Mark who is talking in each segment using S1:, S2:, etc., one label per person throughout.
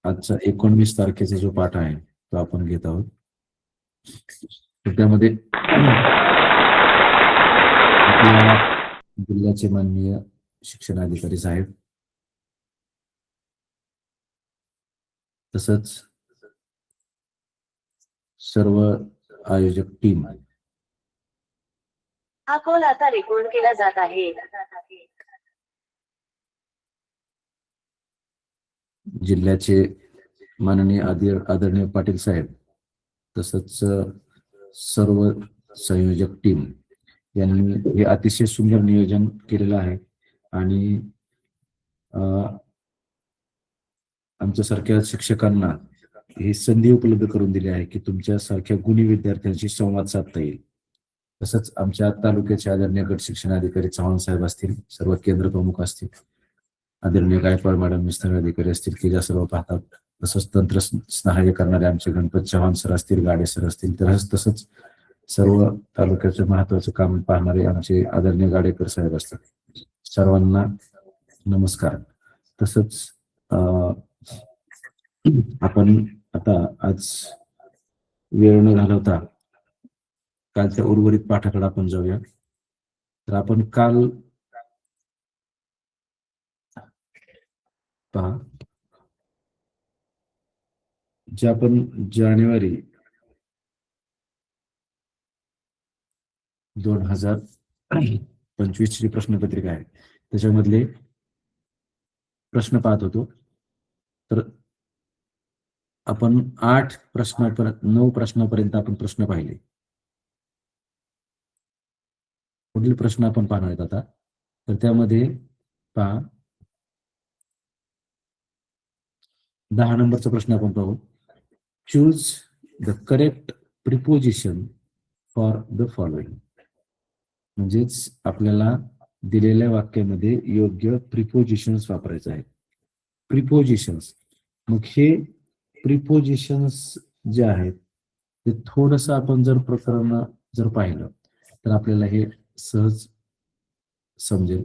S1: आजचा 19 तारखेचा जो पाठ आहे तो आपण घेत आहोत. तर त्यामध्ये आपल्या जिल्ह्याचे माननीय शिक्षणाधिकारी साहेब, तसंच सर्व आयोजक टीम,
S2: हा कॉल आता रेकॉर्ड केला जात आहे.
S1: जिल्ह्याचे माननीय आदरणीय पाटील साहेब, तसंच सर्व संयोजक टीम यांनी हे अतिशय सुंदर नियोजन केलेलं आहे. आणि आमच्यासारख्या शिक्षकांना ही संधी उपलब्ध करून दिली आहे की तुमच्यासारख्या गुणी विद्यार्थ्यांशी संवाद साधता येईल. तसंच आमच्या तालुक्याचे आदरणीय गट शिक्षणाधिकारी चव्हाण साहेब असतील, सर्व केंद्र प्रमुख असतील, आदरणीय गायकवाड मॅडम विस्तार अधिकारी असतील की ज्या सर्व पाहतात, तसंच तंत्र सहाय्य करणारे आमचे गणपत चव्हाण सर असतील, गाडे सर असतील, तसंच सर्व तालुक्याचं महत्वाचं काम पाहणारे आमचे आदरणीय गाडेकर साहेब असतील, सर्वांना नमस्कार. तसंच आपण आता आज वेळ न घालवता कालच्या उर्वरित पाठाकडे आपण जाऊया. तर आपण काल पहा, जे आपण जानेवारी 2025 ची प्रश्नपत्रिका आहे त्याच्यामधले प्रश्न पाहत होतो. तर आपण 8 प्रश्नापर्यंत 9 प्रश्नापर्यंत आपण प्रश्न पाहिले. पुढील प्रश्न आपण पाहणार आहेत आता. तर त्यामध्ये पहा, 10 नंबरचा प्रश्न आपण पाहू. Choose the correct preposition for the following. म्हणजेच आपल्याला दिलेल्या वाक्यामध्ये योग्य प्रिपोजिशन्स वापरायचं आहे. प्रिपोजिशन्स, मग हे प्रिपोजिशन्स जे आहेत ते थोडस आपण जर प्रकरण जर पाहिलं तर आपल्याला हे सहज समजेल.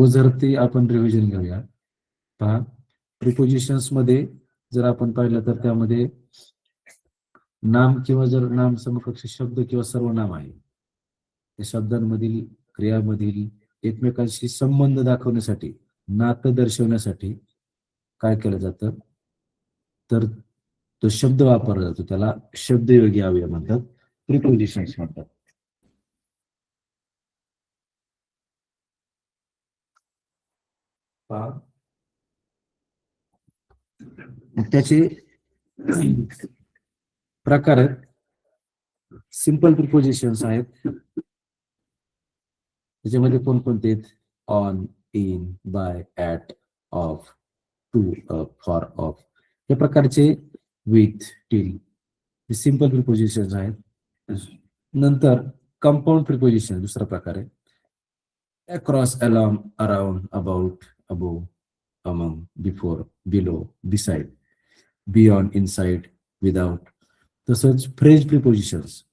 S1: जर ते आपण रिव्हिजन घेऊया. पहा, प्रिपोजिशन्स मध्ये जर आपण पाहिलं तर त्यामध्ये नाम किंवा जर नाम समकक्ष शब्द किंवा सर्वनाम आहे, त्या शब्दांमधील क्रियामधील एकमेकांशी संबंध दाखवण्यासाठी, नातं दर्शवण्यासाठी काय केलं जातं, तर तो शब्द वापरला जातो. त्याला शब्दयोगी अवयव म्हणतात, प्रिपोजिशन्स म्हणतात. त्याचे प्रकार आहेत. सिंपल प्रिपोजिशन्स आहेत, त्याच्यामध्ये कोणकोणते आहेत? On, in, by, at, of, to, for, of, या प्रकारचे विथ, टिल, हे सिंपल प्रिपोजिशन्स आहेत. नंतर कंपाऊंड प्रिपोजिशन दुसरा प्रकार आहे. Across, along, around, about, above, among, before, below, beside, beyond, inside, without. तसंच फ्रेज प्रिपोजिशन्स,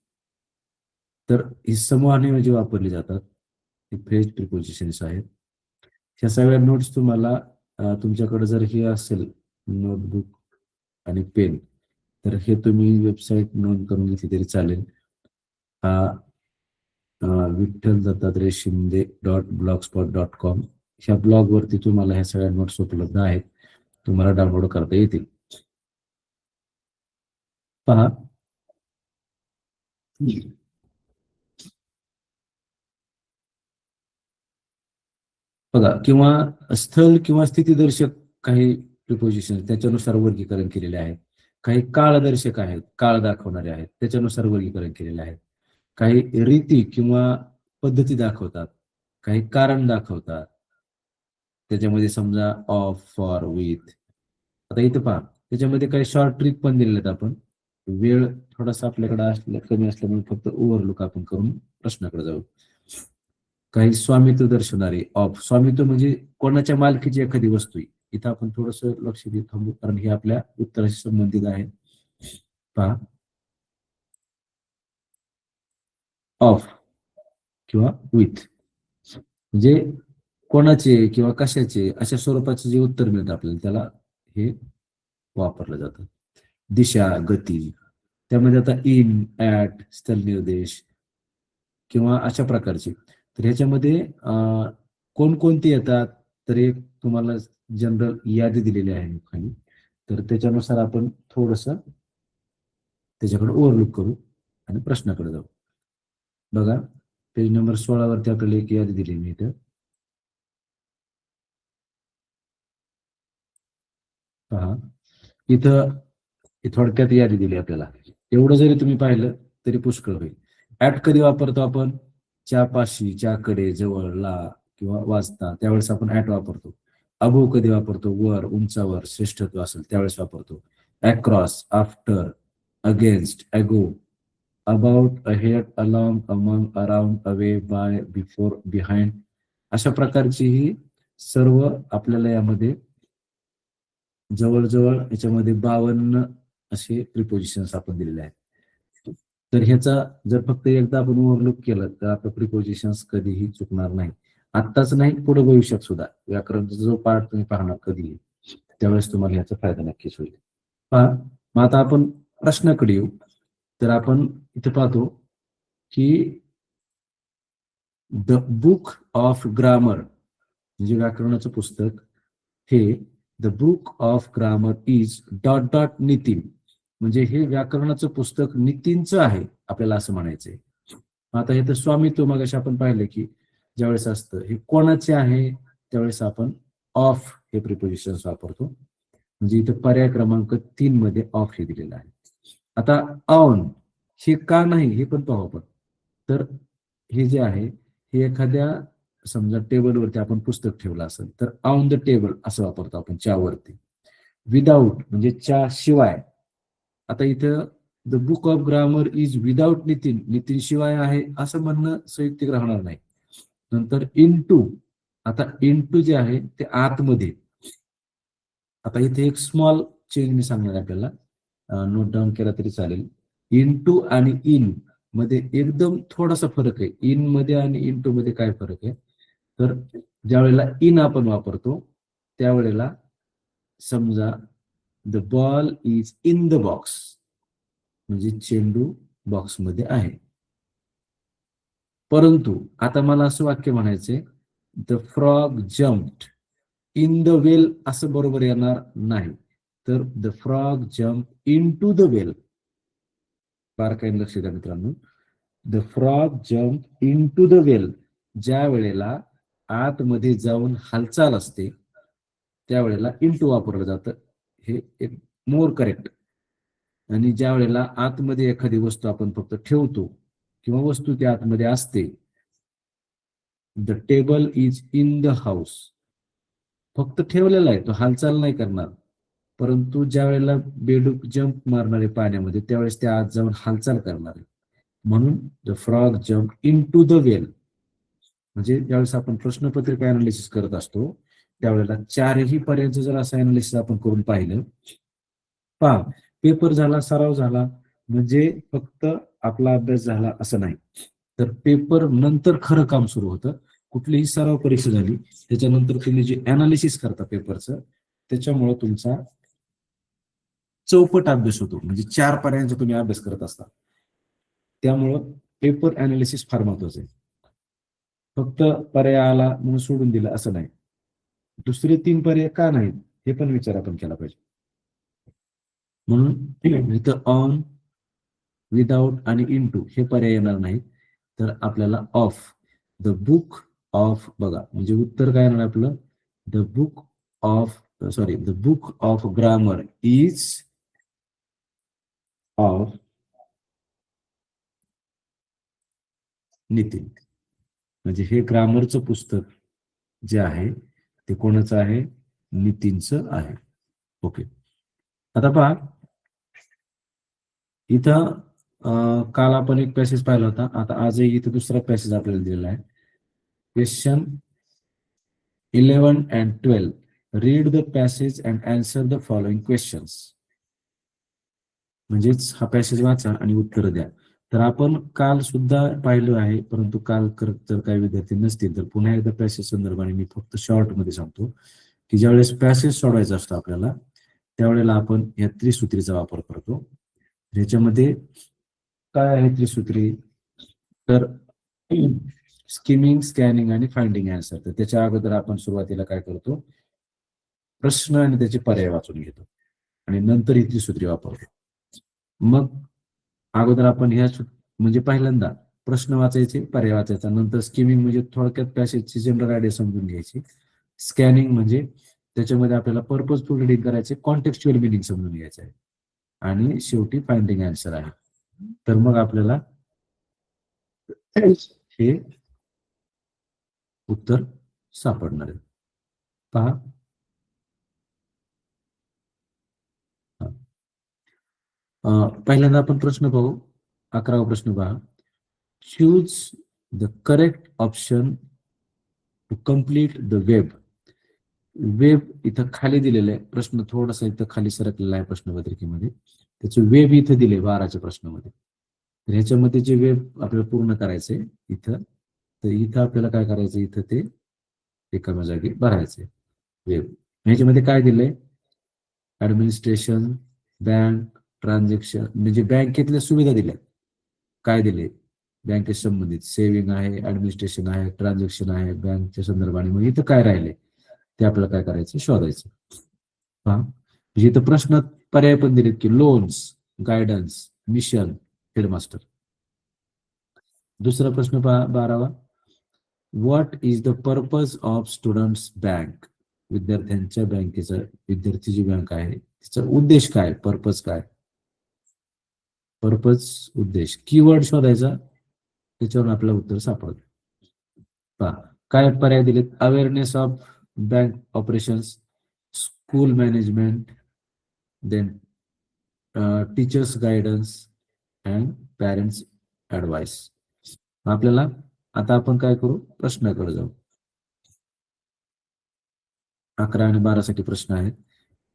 S1: तर ही समूहाने जे वापरली जातात हे फ्रेज प्रिपोजिशन्स आहेत. ह्या सगळ्या नोट्स तुम्हाला तुमच्याकडे जर हे असेल नोटबुक आणि पेन, तर हे तुम्ही वेबसाईट नोंद करून घेतली तरी चालेल. विठ्ठल दत्तात्रय शिंदे .blogspot.com ह्या ब्लॉगवरती तुम्हाला ह्या सगळ्या नोट्स उपलब्ध आहेत, तुम्हाला डाउनलोड करता येतील. पहा, बघा, किंवा स्थल किंवा स्थितीदर्शक काही प्रिपोजिशन त्याच्यानुसार वर्गीकरण केलेले आहेत. काही काळदर्शक आहेत, काळ दाखवणारे आहेत, त्याच्यानुसार वर्गीकरण केलेले आहेत. काही रीती किंवा पद्धती दाखवतात, काही कारण दाखवतात. त्याच्यामध्ये समजा ऑफ, फॉर, विथ. आता इथे पहा, त्याच्यामध्ये काही शॉर्ट ट्रिक पण दिलेले आहेत. आपण वेळ थोडासा आपल्याकडे कमी असल्यामुळे फक्त ओव्हरलुक आपण करून प्रश्नाकडे जाऊ. काही स्वामित्व दर्शवणारे, ऑफ, स्वामित्व म्हणजे कोणाच्या मालकीची एखादी वस्तू. इथं आपण थोडस लक्ष देत थांबू, कारण हे आपल्या उत्तराशी संबंधित आहे. पहा, ऑफ किंवा विथ म्हणजे कोणाचे किंवा कशाचे अशा स्वरूपाचे जे उत्तर मिळतं आपल्याला, त्याला हे वापरलं जातं. दिशा, गती, त्यामध्ये आता इन, ऍट, स्थलनिर्देश किंवा अशा प्रकारचे. तर ह्याच्यामध्ये कोणकोणती येतात, तर एक तुम्हाला जनरल यादी दिलेली आहे खाली. तर त्याच्यानुसार आपण थोडस त्याच्याकडे ओव्हरलुक करू आणि प्रश्नाकडे जाऊ. बघा, पेज नंबर 16 वरती आपल्याला एक यादी दिली मी इथं. पहा, इथं थोडक्यात यादी दिली आपल्याला. एवढं जरी तुम्ही पाहिलं तरी पुष्कळ होईल. ऍट कधी वापरतो आपण? च्या पाशी, च्याकडे, जवळ, ला किंवा वाचता, त्यावेळेस आपण ऍट वापरतो. अबोव कधी वापरतो? वर, उंचावर, श्रेष्ठत्व असेल त्यावेळेस वापरतो. Across, after, against, ago, about, ahead, along, among, around, away, by, before, behind, अशा प्रकारची ही सर्व आपल्याला यामध्ये जवळजवळ याच्यामध्ये 52 असे प्रिपोजिशन्स आपण दिलेले आहेत. तर ह्याचा जर फक्त एकदा आपण ओव्हरलुक केलं तर आपलं प्रिपोजिशन्स कधीही चुकणार नाही. आत्ताच नाही, पुढे भविष्यात सुद्धा व्याकरणचा जो पार्ट तुम्ही पाहणार कधीही, त्यावेळेस तुम्हाला ह्याचा फायदा नक्कीच होईल. पहा, मग आता आपण प्रश्नाकडे येऊ. तर आपण इथे पाहतो की द बुक ऑफ ग्रामर म्हणजे व्याकरणाचं पुस्तक, हे the book of grammar is dot dot Nitin, म्हणजे हे व्याकरणाचं पुस्तक नितीनचं आहे, आपल्याला असं म्हणायचंय. आता हे तर स्वामित्व मगाशी आपण पाहिलं की ज्यावेळेस असतं हे कोणाचे आहे त्यावेळेस आपण ऑफ हे प्रिपोजिशन वापरतो. म्हणजे इथं पर्याय क्रमांक 3 मध्ये ऑफ हे दिलेलं आहे. आता ऑन हे का नाही हे पण पाहू आपण. तर हे जे आहे हे एखाद्या समजा टेबलवरती आपण पुस्तक ठेवलं असेल तर ऑन द टेबल असं वापरतो आपण च्यावरती. विदाऊट म्हणजे च्या शिवाय. आता इथं the book of grammar is without Nitin, Nitin शिवाय आहे असं म्हणणं संयुक्तिक राहणार नाही. नंतर इन टू, आता इन टू जे आहे ते आतमध्ये. आता इथे एक स्मॉल चेंज मी सांगणार आपल्याला, नोट डाऊन केला तरी चालेल. इन टू आणि इन मध्ये एकदम थोडासा फरक आहे. इन मध्ये आणि इन टू मध्ये काय फरक आहे, तर ज्या वेळेला इन आपण वापरतो त्यावेळेला समजा the ball is in the box, म्हणजे चेंडू बॉक्समध्ये आहे. परंतु आता मला असं वाक्य म्हणायचंय, the frog jumped in the well, असं बरोबर येणार नाही. तर the frog jump into the well. बारकाईने लक्ष द्या मित्रांनो. The frog jump into the well, ज्या वेळेला आतमध्ये जाऊन हालचाल असते त्यावेळेला इन टू वापरलं जातं, हे एक मोर करेक्ट. आणि ज्या वेळेला आतमध्ये एखादी वस्तू आपण फक्त ठेवतो किंवा वस्तू त्या आतमध्ये असते, the table is in the house, फक्त ठेवलेला आहे, तो हालचाल नाही करणार. परंतु ज्या वेळेला बेडूक जम्प मारणारे पाण्यामध्ये त्यावेळेस त्या आत जाऊन हालचाल करणार आहे. म्हणून the frog jump into the well. म्हणजे ज्यावेळेस आपण प्रश्नपत्रिका अनालिसिस करत असतो त्यावेळेला चारही पर्यायांचं जर असं अनालिसिस आपण करून पाहिलं, पहा पेपर झाला, सराव झाला म्हणजे फक्त आपला अभ्यास झाला असं नाही. तर पेपर नंतर खरं काम सुरू होतं. कुठलीही सराव परीक्षा झाली त्याच्यानंतर तुम्ही जे अनालिसिस करता पेपरचं, त्याच्यामुळे तुमचा चौपट अभ्यास होतो. म्हणजे 4 पर्यायांचा तुम्ही अभ्यास करत असता. त्यामुळं पेपर अनालिसिस फार महत्वाचं आहे. फक्त पर्याय आला म्हणून सोडून दिलं असं नाही. दुसरे 3 पर्याय का नाहीत हे पण विचार आपण केला पाहिजे. म्हणून इथं ऑन, विदाउट आणि इन टू हे पर्याय येणार नाहीत. तर आपल्याला ऑफ, द बुक ऑफ, बघा म्हणजे उत्तर काय येणार आपलं, the book of grammar is of Nitin. म्हणजे हे ग्रामरचं पुस्तक जे आहे ते कोणाचं आहे, नितीनचं आहे. ओके. आता पहा इथं काल आपण एक पॅसेज पाहिला होता, आता आजही इथं दुसरा पॅसेज आपल्याला दिलेला आहे. Question 11 and 12, read the passage and answer the following questions. म्हणजेच हा पॅसेज वाचा आणि उत्तर द्या. तर आपण काल सुद्धा पाहिलं आहे, परंतु काल जर काही विद्यार्थी नसतील तर पुन्हा एकदा पॅसेज संदर्भाने मी फक्त शॉर्ट मध्ये सांगतो की ज्यावेळेस पॅसेज सोडवायचा असतो आपल्याला त्यावेळेला आपण या त्रिसूत्रीचा वापर करतो. ह्याच्यामध्ये काय आहे त्रिसूत्री, तर स्किमिंग, स्कॅनिंग आणि फाइंडिंग आन्सर. तर त्याच्या अगोदर आपण सुरुवातीला काय करतो, प्रश्न आणि त्याचे पर्याय वाचून घेतो आणि नंतर ही त्रिसूत्री वापरतो. मग अगोदर आपण म्हणजे पहिल्यांदा प्रश्न वाचायचे, पर्याय वाचायचा, नंतर स्किमिंग म्हणजे थोडक्यात पॅसेजची जनरल आयडिया समजून घ्यायची, स्कॅनिंग म्हणजे त्याच्यामध्ये आपल्याला पर्पजफुल रीडिंग करायचे, कॉन्टेक्स्च्युअल मिनिंग समजून घ्यायचं आहे, आणि शेवटी फाइंडिंग आन्सर आहे. तर मग आपल्याला हे उत्तर सापडणार आहे. पहा, पहिल्यांदा आपण प्रश्न पाहू. 11वा प्रश्न पहा. Choose the correct option to complete the web. Web इथं खाली दिलेलं आहे. प्रश्न थोडासा इथं खाली सरकलेला आहे प्रश्नपत्रिकेमध्ये. त्याचं वेब इथं दिले 12च्या प्रश्नामध्ये. तर ह्याच्यामध्ये जे वेब आपल्याला पूर्ण करायचंय इथं, तर इथं आपल्याला काय करायचं, इथं ते एका जागी भरायचंय वेब. ह्याच्यामध्ये काय दिलंय, ऍडमिनिस्ट्रेशन, बँक, ट्रान्झॅक्शन, म्हणजे बँकेतल्या सुविधा दिल्या. काय दिले, बँकेशी संबंधित सेव्हिंग आहे, ऍडमिनिस्ट्रेशन आहे, ट्रान्झॅक्शन आहे, बँकच्या संदर्भाने. मग इथं काय राहिले ते आपल्याला काय करायचं, शोधायचं. पहा, म्हणजे इथं प्रश्न पर्याय पण दिलेत की लोन्स, गायडन्स, मिशन, हेडमास्टर. दुसरा प्रश्न पहा 12वा. What is the purpose of students bank. विद्यार्थ्यांच्या बँकेचा, विद्यार्थी जी बँक आहे तिचा उद्देश काय, पर्पज काय. पर्पज, उद्देश, कीवर्ड शोधायचा, त्याच्यावरून आपल्याला उत्तर सापडतं. पहा, काय पर्याय दिलेत, awareness of bank operations, school management, then teachers guidance and parents advice. आपल्याला आता आपण काय करू, प्रश्नाकडे जाऊ. 11 आणि 12 साठी प्रश्न आहेत.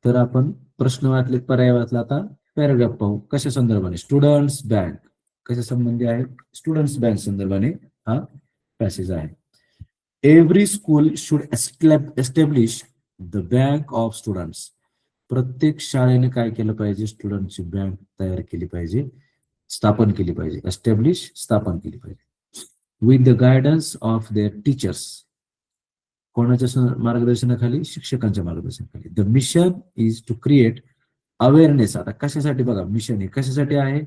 S1: तर आपण प्रश्न वाचले, पर्याय वाचला. आता पॅराग्राफ पाहू. कशा संदर्भाने, स्टुडंट्स बँक कशा संबंधी आहे, स्टुडंट्स बँक संदर्भाने हा पॅसेज आहे. Every school should establish the bank of students. प्रत्येक शाळेने काय केलं पाहिजे, स्टुडंटची बँक तयार केली पाहिजे, स्थापन केली पाहिजे. एस्टॅब्लिश, स्थापन केली पाहिजे. With the guidance of their teachers. कोणाच्या मार्गदर्शनाखाली, शिक्षकांच्या मार्गदर्शनाखाली. The mission is to create awareness. आता कशासाठी बघा, मिशन हे कशासाठी आहे,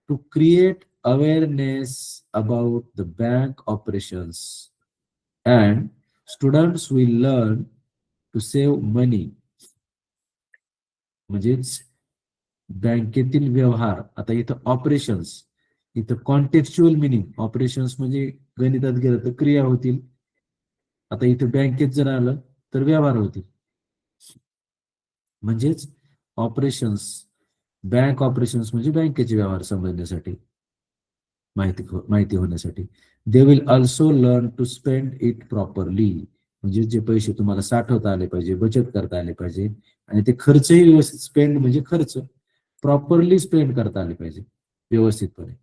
S1: to create awareness about the bank operations and students will learn to save money. म्हणजेच बँकेतील व्यवहार. आता इथं ऑपरेशन्स, इथं कॉन्टेक्स्च्युअल मिनिंग. ऑपरेशन्स म्हणजे गणितात गेलं तर क्रिया होतील, आता इथं बँकेत जर आलं तर व्यवहार होतील. म्हणजेच ऑपरेशन्स, बँक ऑपरेशन्स म्हणजे बँकेचे व्यवहार समजण्यासाठी, माहिती होण्यासाठी. They will also learn to spend it properly. म्हणजे जे पैसे तुम्हाला साठवता आले पाहिजे, बचत करता आले पाहिजे, आणि ते खर्चही व्यवस्थित, स्पेंड म्हणजे खर्च, प्रॉपरली स्पेंड करता आले पाहिजे व्यवस्थितपणे.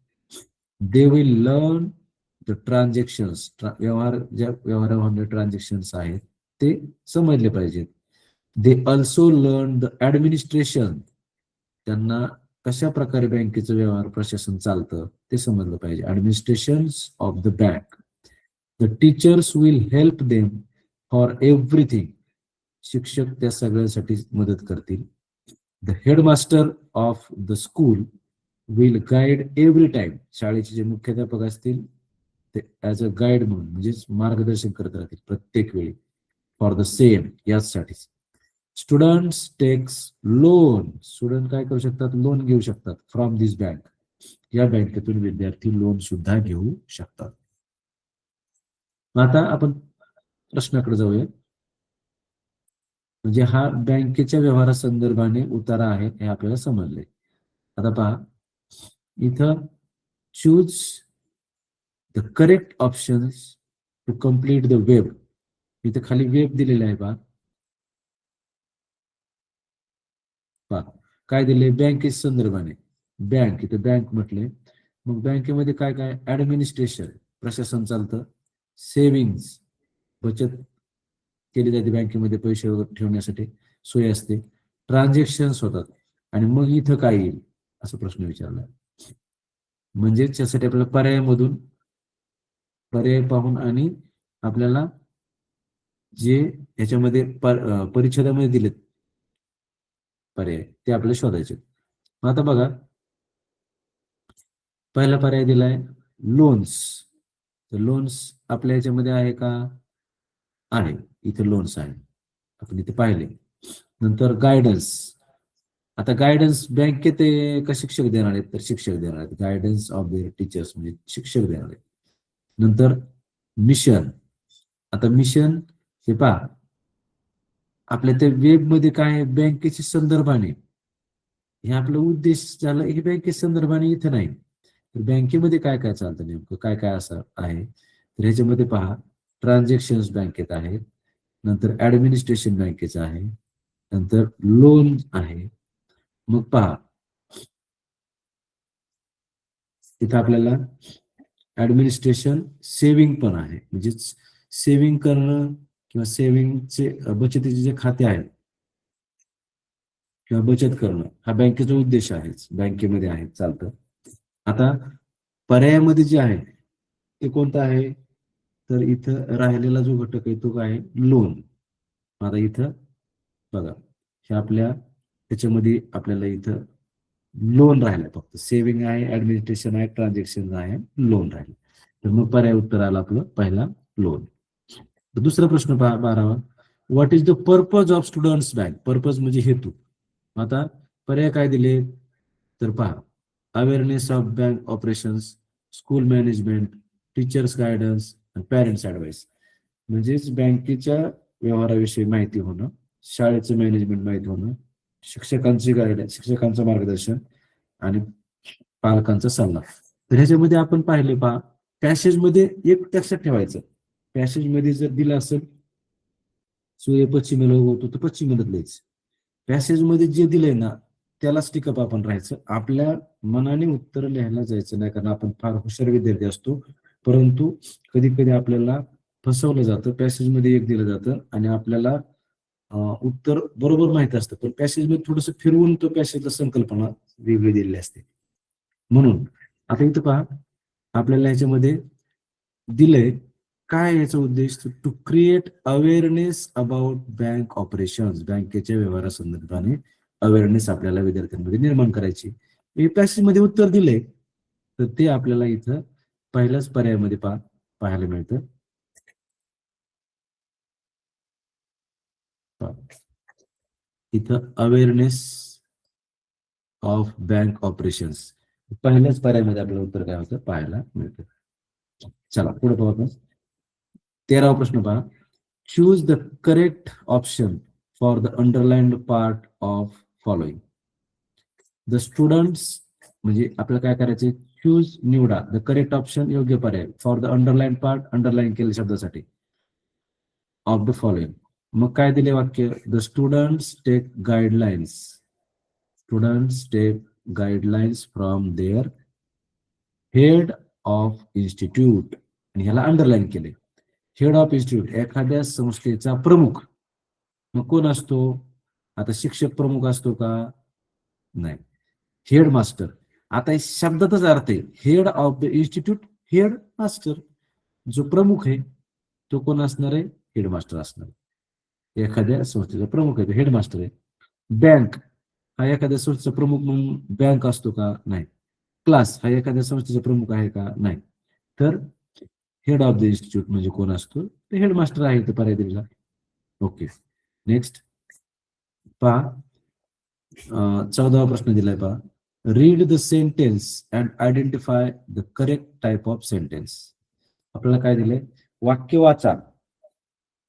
S1: They will learn the transactions, व्यवहार, ज्या व्यवहारामध्ये ट्रान्झॅक्शन्स आहेत ते समजले पाहिजेत. They also learn the administration. त्यांना कशा प्रकारे बँकेचं व्यवहार, प्रशासन चालतं ते समजलं पाहिजे. Administration of the bank. The teachers will help them for everything. शिक्षक त्या सगळ्यासाठी मदत करतील. The headmaster of the school will guide every time. शाळेचे जे मुख्याध्यापक असतील ते ऍज अ गाईड म्हणून, म्हणजेच मार्गदर्शन करत राहतील प्रत्येक वेळी, फॉर द सेम, याचसाठीच. Students takes loan. स्टुडंट काय करू शकतात, लोन घेऊ शकतात, फ्रॉम दिस बँक. या बँकेतून विद्यार्थी लोन सुद्धा घेऊ शकतात. आता आपण प्रश्नाकडे जाऊया. म्हणजे हा बँकेच्या व्यवहारा संदर्भाने उतारा आहे हे आपल्याला समजले. आता पहा, इथं choose the correct options to complete the web. इथं खाली वेब दिलेले आहे पहा. काय दिले, बँकेच्या संदर्भाने. बँक, इथं बँक म्हटले. मग बँकेमध्ये काय काय, ऍडमिनिस्ट्रेशन, प्रशासन चालतं. सेव्हिंग्स, बचत केली जाते बँकेमध्ये, पैसे वगैरे ठेवण्यासाठी सोय असते. ट्रान्झॅक्शन्स होतात आणि मग इथं काय येईल असा प्रश्न विचारला. म्हणजे त्यासाठी आपल्याला पर्याय पाहून आणि आपल्याला जे ह्याच्यामध्ये परिच्छेदामध्ये दिलेत पर्याय ते आपल्याला शोधायचे. मग आता बघा, पहिला पर्याय दिलाय लोन्स. तर लोन्स आपल्या ह्याच्यामध्ये आहे का? आहे, इथे लोन्स आहे, आपण इथे पाहिले. नंतर गायडन्स. आता गायडन्स बँकेत का शिक्षक देणार आहेत? तर शिक्षक देणार आहेत. गायडन्स ऑफ द टीचर्स म्हणजे शिक्षक देणार आहेत. नंतर मिशन. आता मिशन हे पहा, आपल्या त्या वेबमध्ये काय आहे? बँकेच्या संदर्भाने हे आपलं उद्देश झालं, हे बँकेच्या संदर्भाने इथं नाही. तर बँकेमध्ये काय काय चालतं नेमकं, काय काय असं आहे? तर ह्याच्यामध्ये पहा, ट्रान्झॅक्शन्स बँकेत आहेत, नंतर ऍडमिनिस्ट्रेशन बँकेचं आहे, नंतर लोन आहे. मग पहा, इथं आपल्याला ऍडमिनिस्ट्रेशन सेव्हिंग पण आहे, म्हणजे सेव्हिंग करणं किंवा सेव्हिंगचे बचतीचे जे खाते आहेत किंवा बचत करणं हा बँकेचा उद्देश आहेच, बँकेमध्ये आहे, चालतं. आता पर्यायामध्ये जे आहे ते कोणतं आहे? तर इथं राहिलेला जो घटक आहे तो काय आहे? लोन. आता इथं बघा, हे आपल्या त्याच्यामध्ये आपल्याला इथं लोन राहिलं, फक्त सेव्हिंग आहे, ऍडमिनिस्ट्रेशन आहे, ट्रान्झॅक्शन आहे, लोन राहिले. तर मग पर्याय उत्तर आलं आपलं पहिला लोन. दुसरा प्रश्न पहा 12वा. What is the purpose of students bank? Purpose म्हणजे हेतू. आता पर्याय काय दिले? तर पहा, awareness of bank operations, school management, teachers guidance, parents advice. म्हणजेच बँकेच्या व्यवहाराविषयी माहिती होणं, शाळेचं मॅनेजमेंट माहिती होणं, शिक्षकांची गायडन्स, शिक्षकांचं मार्गदर्शन आणि पालकांचा सल्ला. तर ह्याच्यामध्ये आपण पाहिले पहा, पॅसेजमध्ये एक लक्षात ठेवायचं, पॅसेजमध्ये जर दिलं असेल सूर्य पश्चिमेला उगवतो तर पश्चिमेलाच लिहायचं. पॅसेजमध्ये जे दिलंय ना त्यालाच टिकअप आपण राहायचं, आपल्या मनाने उत्तर लिहायला जायचं नाही, कारण आपण फार हुशार विद्यार्थी असतो, परंतु कधी कधी आपल्याला फसवलं जातं. पॅसेजमध्ये एक दिलं जातं आणि आपल्याला उत्तर बरोबर माहित असतं, पण पॅसेजमध्ये थोडंसं फिरवून तो पॅसेजला संकल्पना वेगळी दिलेली असते. म्हणून आता इथं पहा, आपल्याला ह्याच्यामध्ये दिलंय काय, याचा उद्देश to create awareness about bank operations, बँकेच्या व्यवहारासंदर्भाने अवेअरनेस आपल्याला विद्यार्थ्यांमध्ये निर्माण करायची. हे पॅसेजमध्ये उत्तर दिले तर ते आपल्याला इथं पहिल्याच पर्यायामध्ये पाहायला मिळतं. इथं अवेअरनेस ऑफ बँक ऑपरेशन्स पहिल्याच पर्यायामध्ये आपल्याला उत्तर काय होतं पाहायला मिळतं. चला पुढे पाहू आपण. 13वा प्रश्न पहा, choose the correct option for the underlined part of following. The students म्हणजे आपल्याला काय करायचे? चूज, निवडा द करेक्ट ऑप्शन, योग्य पर्याय, for the underline part, underline केलेल्या शब्दासाठी, ऑफ द फॉलोइंग. मग काय दिले वाक्य? The students take guidelines, students take guidelines from their head of institute, आणि ह्याला अंडरलाईन केले. हेड ऑफ इन्स्टिट्यूट एखाद्या संस्थेचा प्रमुख. मग कोण असतो? आता शिक्षक प्रमुख असतो का? नाही, हेड मास्टर. आता शब्दातच अर्थ आहे, head of the institute, head master. जो प्रमुख आहे तो कोण असणार आहे? हेड मास्टर असणार. एखाद्या संस्थेचा प्रमुख आहे तो हेड मास्टर आहे. बँक हा एखाद्या संस्थेचा प्रमुख म्हणून बँक असतो का? नाही. क्लास हा एखाद्या संस्थेचा प्रमुख आहे का? नाही. तर हेड ऑफ द इन्स्टिट्यूट म्हणजे कोण असतो? ते हेडमास्टर आहे इथं पर्याय दिलेला. ओके, नेक्स्ट पहा, 14वा प्रश्न दिलाय पहा, read the sentence and identify the correct type of sentence. आपल्याला काय दिलंय? वाक्य वाचा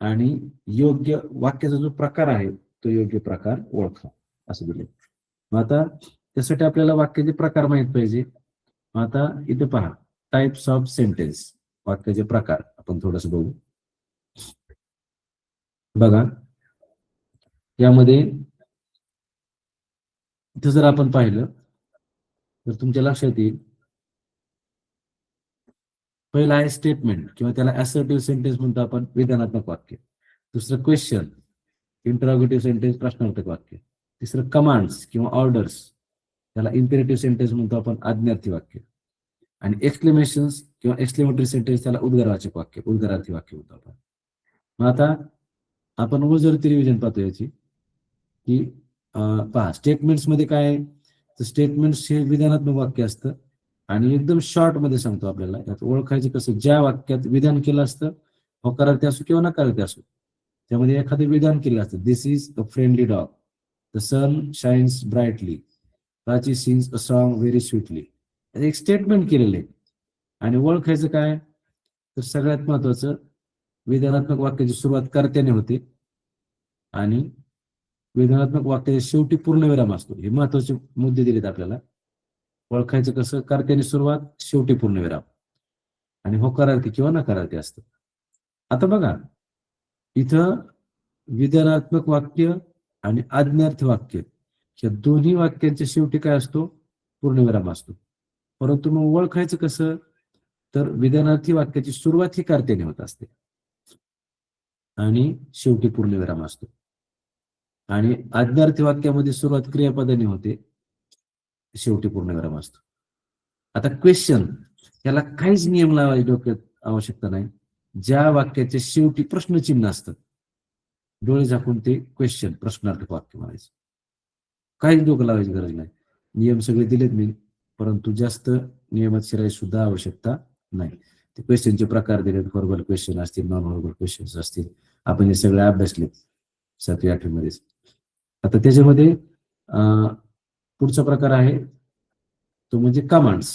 S1: आणि योग्य वाक्याचा जो प्रकार आहे तो योग्य प्रकार ओळखा असं दिलंय. मग आता त्यासाठी आपल्याला वाक्याचे प्रकार माहित पाहिजे. मग आता इथे पहा, टाइप्स ऑफ सेंटेन्स, वाक्याचे प्रकार आपण थोडस बघू. बघा यामध्ये इथं जर आपण पाहिलं तर तुमच्या लक्षात येईल, पहिला आहे स्टेटमेंट किंवा त्याला असर्टिव्ह सेंटेन्स म्हणतो आपण, विधानात्मक वाक्य. दुसरं क्वेश्चन, इंटरॉगेटिव्ह सेंटेन्स, प्रश्नार्थक वाक्य. तिसरं कमांड्स किंवा ऑर्डर्स, त्याला इम्पेरेटिव्ह सेंटेन्स म्हणतो आपण, आज्ञार्थी वाक्य. आणि एक्सक्लेमेशन्स किंवा एक्सक्लेमेटरी सेंटेन्स त्याला उद्गारवाचक वाक्य, उद्गारार्थी वाक्य म्हणतो आपण. मग आता आपण वजरती रिव्हिजन पाहतो याची, की पहा स्टेटमेंट्स मध्ये काय आहे, तर स्टेटमेंट्स हे विधानात्मक वाक्य असतं आणि एकदम शॉर्ट मध्ये सांगतो आपल्याला. यात ओळखायचं कसं, ज्या वाक्यात विधान केलं असतं, होकारार्थी असो किंवा नकारार्थी असो, त्यामध्ये एखादं विधान केलं असतं. This is a friendly dog, the sun shines brightly, Prachi sings a song very sweetly. एक स्टेटमेंट केलेलं आहे. आणि ओळखायचं काय, तर सगळ्यात महत्वाचं, विधानात्मक वाक्याची सुरुवात कर्त्याने होते आणि विधानात्मक वाक्याच्या शेवटी पूर्णविराम असतो. हे महत्वाचे मुद्दे दिलेत आपल्याला. ओळखायचं कसं, कर्त्याने सुरुवात, शेवटी पूर्णविराम, आणि होकारार्थी किंवा नकारार्थी असतं. आता बघा इथं विधानात्मक वाक्य आणि आज्ञार्थी वाक्य या दोन्ही वाक्यांच्या शेवटी काय असतो, पूर्णविराम असतो. परंतु मग ओळखायचं कसं, तर विधानार्थी वाक्याची सुरुवात ही कर्त्याने होत असते आणि शेवटी पूर्णविराम असतो. आणि आज्ञार्थी वाक्यामध्ये सुरुवात क्रियापदाने होते, शेवटी पूर्णविराम असतो. आता क्वेश्चन, याला काहीच नियम लावायची डोक्यात आवश्यकता नाही. ज्या वाक्याच्या शेवटी प्रश्नचिन्ह असतं, डोळे झाकून ते क्वेश्चन, प्रश्नार्थक वाक्य म्हणायचं. काहीच डोकं लावायची गरज नाही. नियम सगळे दिलेत मी, परंतु जास्त नियमात शिरायची सुद्धा आवश्यकता नाही. ते क्वेश्चनचे प्रकार दिलेत, व्हर्बल क्वेश्चन असतील, नॉन व्हर्बल क्वेश्चन असतील, आपण हे सगळे अभ्यासलेत 7वी 8वी मध्येच. आता त्याच्यामध्ये पुढचा प्रकार आहे तो म्हणजे कमांड्स.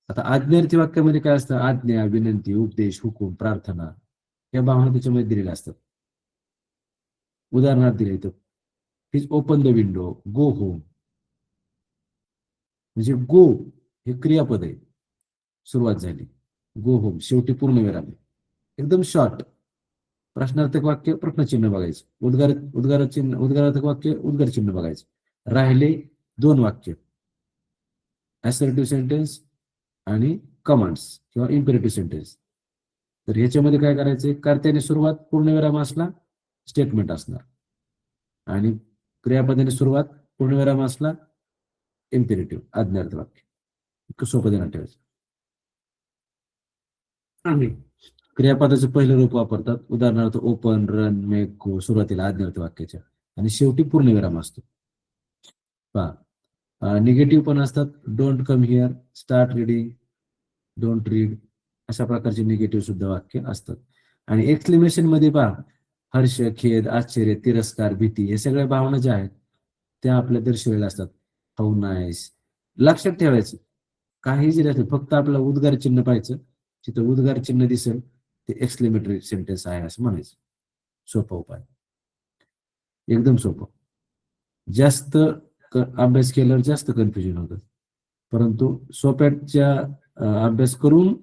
S1: आता आज्ञार्थी वाक्यामध्ये काय असतं, आज्ञा, विनंती, उपदेश, हुकूम, प्रार्थना या भावना त्याच्यामध्ये दिलेल्या असतात. उदाहरणार्थ दिले इथं, please open the window, go home. म्हणजे गो हे क्रियापद आहे, सुरुवात झाली, गो होम शेवटी पूर्णविराम आहे. एकदम शॉर्ट. प्रश्नार्थक वाक्य प्रश्नचिन्ह बघायचं, उद्गारार्थक वाक्य उद्गार चिन्ह बघायचं. राहिले 2 वाक्य, असर्टिव्ह सेंटेन्स आणि कमांड्स किंवा इम्पेरेटिव्ह सेंटेन्स. तर ह्याच्यामध्ये काय करायचंय, कर्त्याने सुरुवात, पूर्णविराम असला स्टेटमेंट असणार, आणि क्रियापदाने सुरुवात, पूर्णविराम असला इम्पेरेटिव्ह, आज्ञार्थी वाक्य. इतकं सोपं देण्यात ठेवायचं. क्रियापदाचं पहिलं रूप वापरतात, उदाहरणार्थ ओपन, रन, मेक, गो सुरुवातीला आज्ञार्थी वाक्याच्या आणि शेवटी पूर्णविराम असतो. पहा निगेटिव्ह पण असतात, don't come here, start reading, don't read, अशा प्रकारचे निगेटिव्ह सुद्धा वाक्य असतात. आणि एक्सक्लेमेशन मध्ये पहा, हर्ष, खेद, आश्चर्य, तिरस्कार, भीती, हे सगळ्या भावना ज्या आहेत त्या आपल्या दर्शवलेल्या असतात. How nice. लक्षात ठेवायचं, काही जरी असेल, फक्त आपलं उद्गार चिन्ह पाहायचं, तिथं उद्गार चिन्ह दिसेल ते एक्सक्लेमेटरी सेंटेन्स आहे असं म्हणायचं. सोपा उपाय, एकदम सोपं. जास्त अभ्यास केल्यावर जास्त कन्फ्युजन होतं, परंतु सोप्याच्या अभ्यास करून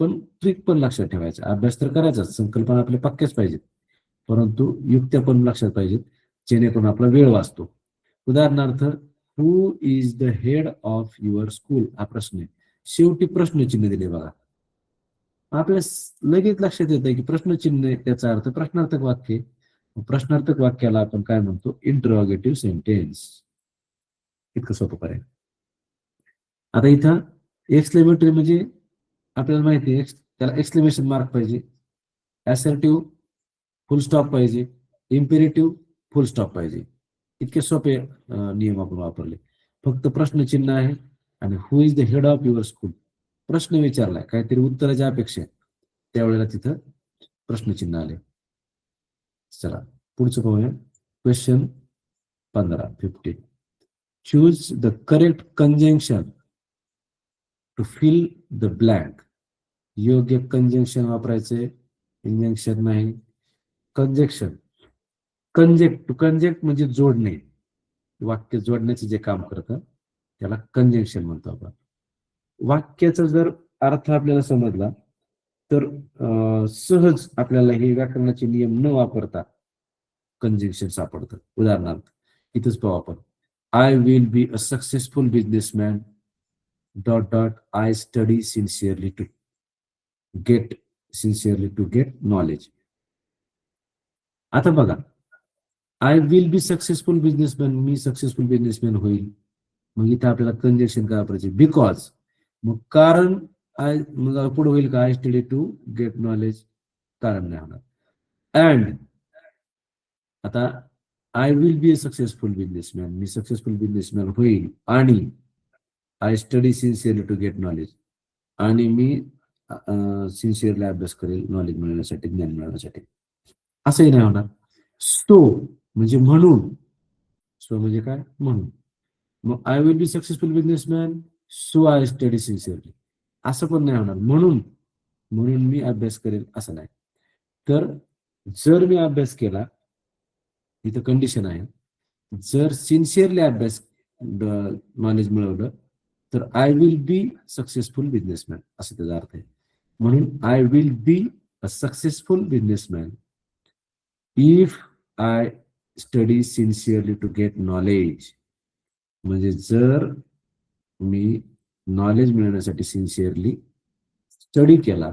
S1: पण ट्रिक पण लक्षात ठेवायचं. अभ्यास तर करायचाच, संकल्पना आपल्या पक्क्याच पाहिजेत, परंतु युक्त्या पण लक्षात पाहिजेत, जेणेकरून आपला वेळ वाचतो. उदाहरणार्थ, who is the head of your school हा प्रश्न आहे, शेवटी प्रश्नचिन्ह दिले बघा. आपल्या लगेच लक्षात येतं की प्रश्नचिन्ह, त्याचा अर्थ प्रश्नार्थक वाक्य. प्रश्नार्थक वाक्याला आपण काय म्हणतो, इंटरॉगेटिव्ह सेंटेन्स. इतकं सोपं पर्याय. आता इथं एक्सक्लेमेटरी म्हणजे आपल्याला माहिती आहे, त्याला एक्सक्लेमेशन मार्क पाहिजे, असर्टिव्ह फुल स्टॉप पाहिजे, इम्पेरेटिव्ह फुल स्टॉप पाहिजे. इतके सोपे नियम आपण वापरले. फक्त प्रश्नचिन्ह आहे आणि who is the head of your school, प्रश्न विचारलाय, काहीतरी उत्तराच्या अपेक्षा, त्यावेळेला तिथं प्रश्नचिन्ह आले. चला पुढचं पाहूया. Question 15 choose the correct conjunction to fill the blank. योग्य कंजंक्शन वापरायचे, इंजंक्शन नाही, कंजक्शन. कंजेक्ट म्हणजे जोडणे, वाक्य जोडण्याचे जे काम करतं त्याला कंजंक्शन म्हणतो आपण. वाक्याचा जर अर्थ आपल्याला समजला तर सहज आपल्याला हे व्याकरणाचे नियम न वापरता कंजंक्शन सापडतं. उदाहरणार्थ इथंच पाहू आपण, I will be a successful businessman dot dot I study sincerely to get, sincerely to get knowledge. आता बघा I will be successful businessman, मी सक्सेसफुल बिझनेसमॅन होईल. मग इथे आपल्याला कंजक्शन काय वापरायचे, बिकॉज. मग कारण मग पुढे होईल का, I study to get knowledge, कारण नाही होणार. अँड आता I will be a successful businessman, मी सक्सेसफुल बिझनेसमॅन होईल, आणि I study sincerely to get knowledge, आणि मी सिन्सिअरली अभ्यास करेल नॉलेज मिळवण्यासाठी, ज्ञान मिळवण्यासाठी. असंही नाही होणार. सो म्हणजे म्हणून, सो म्हणजे काय, म्हणून. मग I will be successful businessman, so I study sincerely, असं पण नाही होणार. म्हणून म्हणून मी अभ्यास करेल, असं नाही. तर जर मी अभ्यास केला, इथं कंडिशन आहे, जर सिन्सिअरली अभ्यास नॉलेज मिळवलं, तर I will be successful businessman, असं त्याचा अर्थ आहे. म्हणून I will be a successful businessman if I study sincerely to get knowledge. म्हणजे जर मी नॉलेज मिळवण्यासाठी सिन्सिअरली स्टडी केला,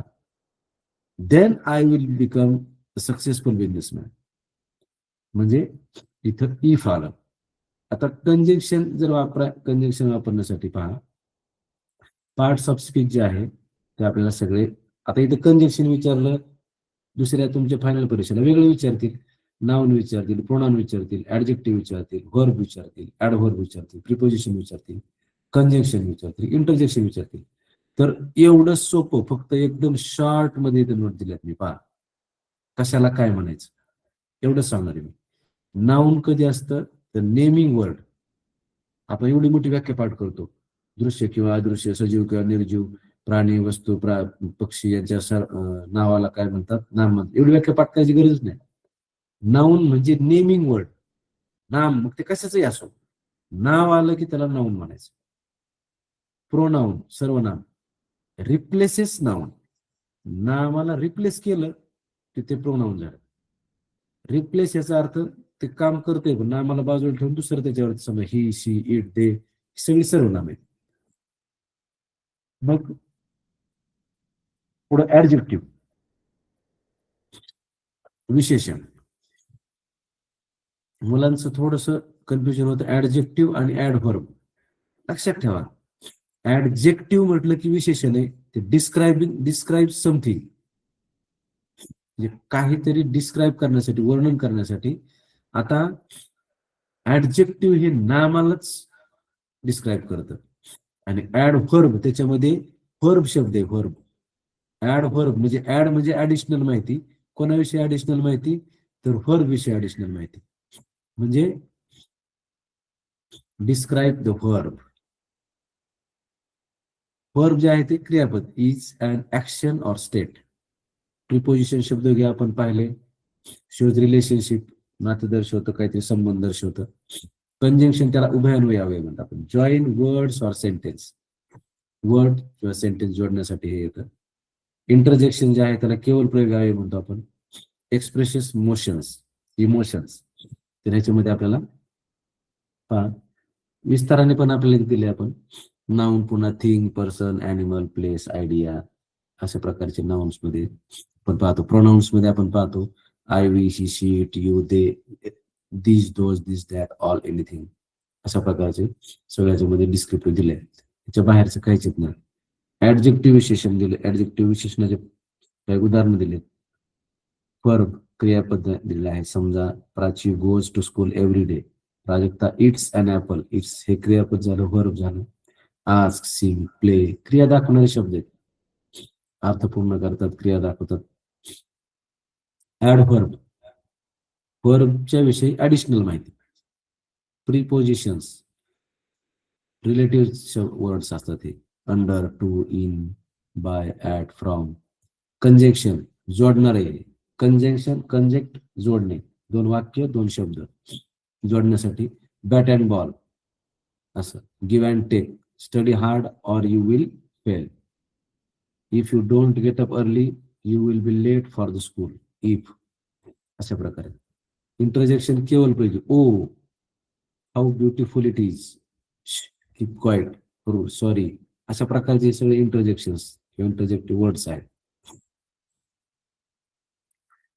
S1: then I will become a successful businessman. म्हणजे इथं इफ आलं. आता कंजंक्शन जर कंजंक्शन वापरण्यासाठी पहा, पार्ट्स ऑफ स्पीच जे आहे ते आपल्याला सगळे, आता इथं कंजंक्शन विचारलं, दुसऱ्या तुमच्या फायनल परीक्षेला वेगळे विचारतील. नाउन विचारतील, प्रोनाउन विचारतील, ऍडजेक्टिव्ह विचारतील, व्हर्ब विचारतील, ऍडव्हर्ब विचारतील, प्रिपोजिशन विचारतील, कंजंक्शन विचारतील, इंटरजेक्शन विचारतील. तर एवढं सोपं, फक्त एकदम शॉर्ट मध्ये इथं नोट दिल्यात मी, पहा कशाला काय म्हणायचं एवढं सांगणार आहे मी. नाउन कधी असतं, तर नेमिंग वर्ड. आपण एवढी मोठी व्याख्या पाठ करतो, दृश्य किंवा अदृश्य, सजीव किंवा निर्जीव, प्राणी, वस्तू, पक्षी यांच्या नावाला काय म्हणतात, नाम म्हणतात. एवढी व्याख्या पाठ करायची गरज नाही. नाउन म्हणजे नेमिंग वर्ड, नाम, मग ते कशाचंही असो, नाव आलं की त्याला नाउन म्हणायचं. प्रोनाउन सर्वनाम, रिप्लेसेस नाउन, नामाला रिप्लेस केलं की ते प्रोनाउन झालं. रिप्लेस याचा अर्थ ते काम करते, पण नामाला बाजूला ठेवून दुसरं त्याच्यावरती, समजा ही, शी, इट, दे, सगळी सर्वनाम आहेत. मग पुढे ऍडजेक्टिव्ह, विशेषण. मुलांचं थोडस कन्फ्युजन होतं ऍडजेक्टिव्ह आणि ऍडव्हर्ब. लक्षात ठेवा, ऍडजेक्टिव्ह म्हटलं की विशेषण आहे, ते डिस्क्राईब समथिंग, म्हणजे काहीतरी डिस्क्राईब करण्यासाठी, वर्णन करण्यासाठी. आता ऍडजेक्टिव्ह हे नामालाच डिस्क्राईब करतं, आणि ऍडव्हर्ब त्याच्यामध्ये व्हर्ब शब्द आहे, व्हर्ब. ऍडव्हर्ब म्हणजे ऍड म्हणजे ऍडिशनल माहिती. कोणाविषयी ऍडिशनल माहिती, तर व्हर्ब विषयी ऍडिशनल माहिती. म्हणजे डिस्क्राईब द व्हर्ब. व्हर्ब जे आहे ते क्रियापद, इज अन ऍक्शन और स्टेट. प्रिपोजिशन शब्द घ्या, आपण पाहिले, शोज रिलेशनशिप, नातं दर्शवतं, काहीतरी संबंध दर्शवतं. कंजंक्शन त्याला उभयान्वयी अवयव म्हणतात आपण, जॉईन वर्ड्स और सेंटेन्स, वर्ड किंवा सेंटेन्स जोडण्यासाठी हे येतं. इंटरजेक्शन जे आहे त्याला केवळ प्रयोग अवयव म्हणतो आपण. एक्सप्रेशन्स, मोशन्स, इमोशन्स, तर ह्याच्यामध्ये आपल्याला विस्ताराने पण आपल्याला दिले आपण. नाउन, पुन्हा thing, person, animal, place, idea, अशा प्रकारचे नाउन्स मध्ये आपण पाहतो. प्रोनाउन्स मध्ये आपण पाहतो I, we, she, she, it, you, they, this, those, this, that, all, anything, अशा प्रकारचे सगळ्याच्या मध्ये डिस्क्रिप्टिव्ह दिले. त्याच्या बाहेरचं काहीच येत नाही. ऍडजेक्टिव्ह विशेषण दिले, ऍडजेक्टिव्ह विशेषणाचे काही उदाहरणं दिले. वर्ब क्रियापद दिलेलं आहे, समजा Prachi goes to school every day, Prajakta eats an apple, eats हे क्रियापद झालं, वर्ब झालं. आस्क, सिंग, प्ले क्रिया दाखवणारे शब्द आहेत, अर्थ पूर्ण करतात, क्रिया दाखवतात. ऍडव्हर्ब, वर्बच्या विषयी ऍडिशनल माहिती. प्रिपोजिशन्स, रिलेटिव्ह वर्ड्स असतात हे, under, to, in, by, at, from. Conjunction, जोडणारे. कंजेक्शन, कंजेक्ट, जोडणे, दोन वाक्य, दोन शब्द जोडण्यासाठी. बॅट अँड बॉल, असं. Give and take, study hard or you will fail. If you don't get up early you will be late for the school. If, अशा प्रकारे. इंटरजेक्शन केवळ पाहिजे, oh how beautiful it is, keep quiet, sorry, अशा प्रकारचे सगळे interjections किंवा इंटरजेक्टिव्ह words आहेत.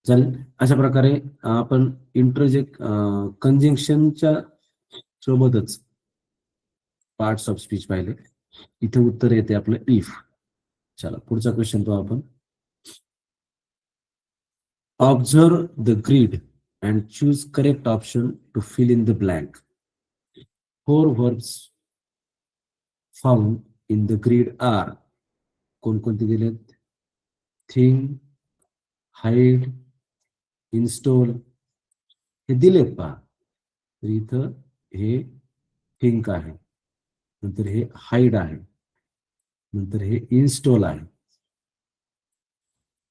S1: चालेल. अशा प्रकारे आपण इंटरजेक्ट कंजंक्शनच्या सोबतच पार्ट्स ऑफ स्पीच पाहिले. इथे उत्तर येते आपलं इफ. चला पुढचा क्वेश्चन पाहू आपण. Observe the grid and choose correct option to fill in the blank. 4 verbs found in the grid are कोणकोणते दिलेत? थिंग, हाईड, इन्स्टॉल हे दिलेत पहा. तर इथं हे थिंक आहे, नंतर हे हाईड आहे, नंतर हे इन्स्टॉल आहे.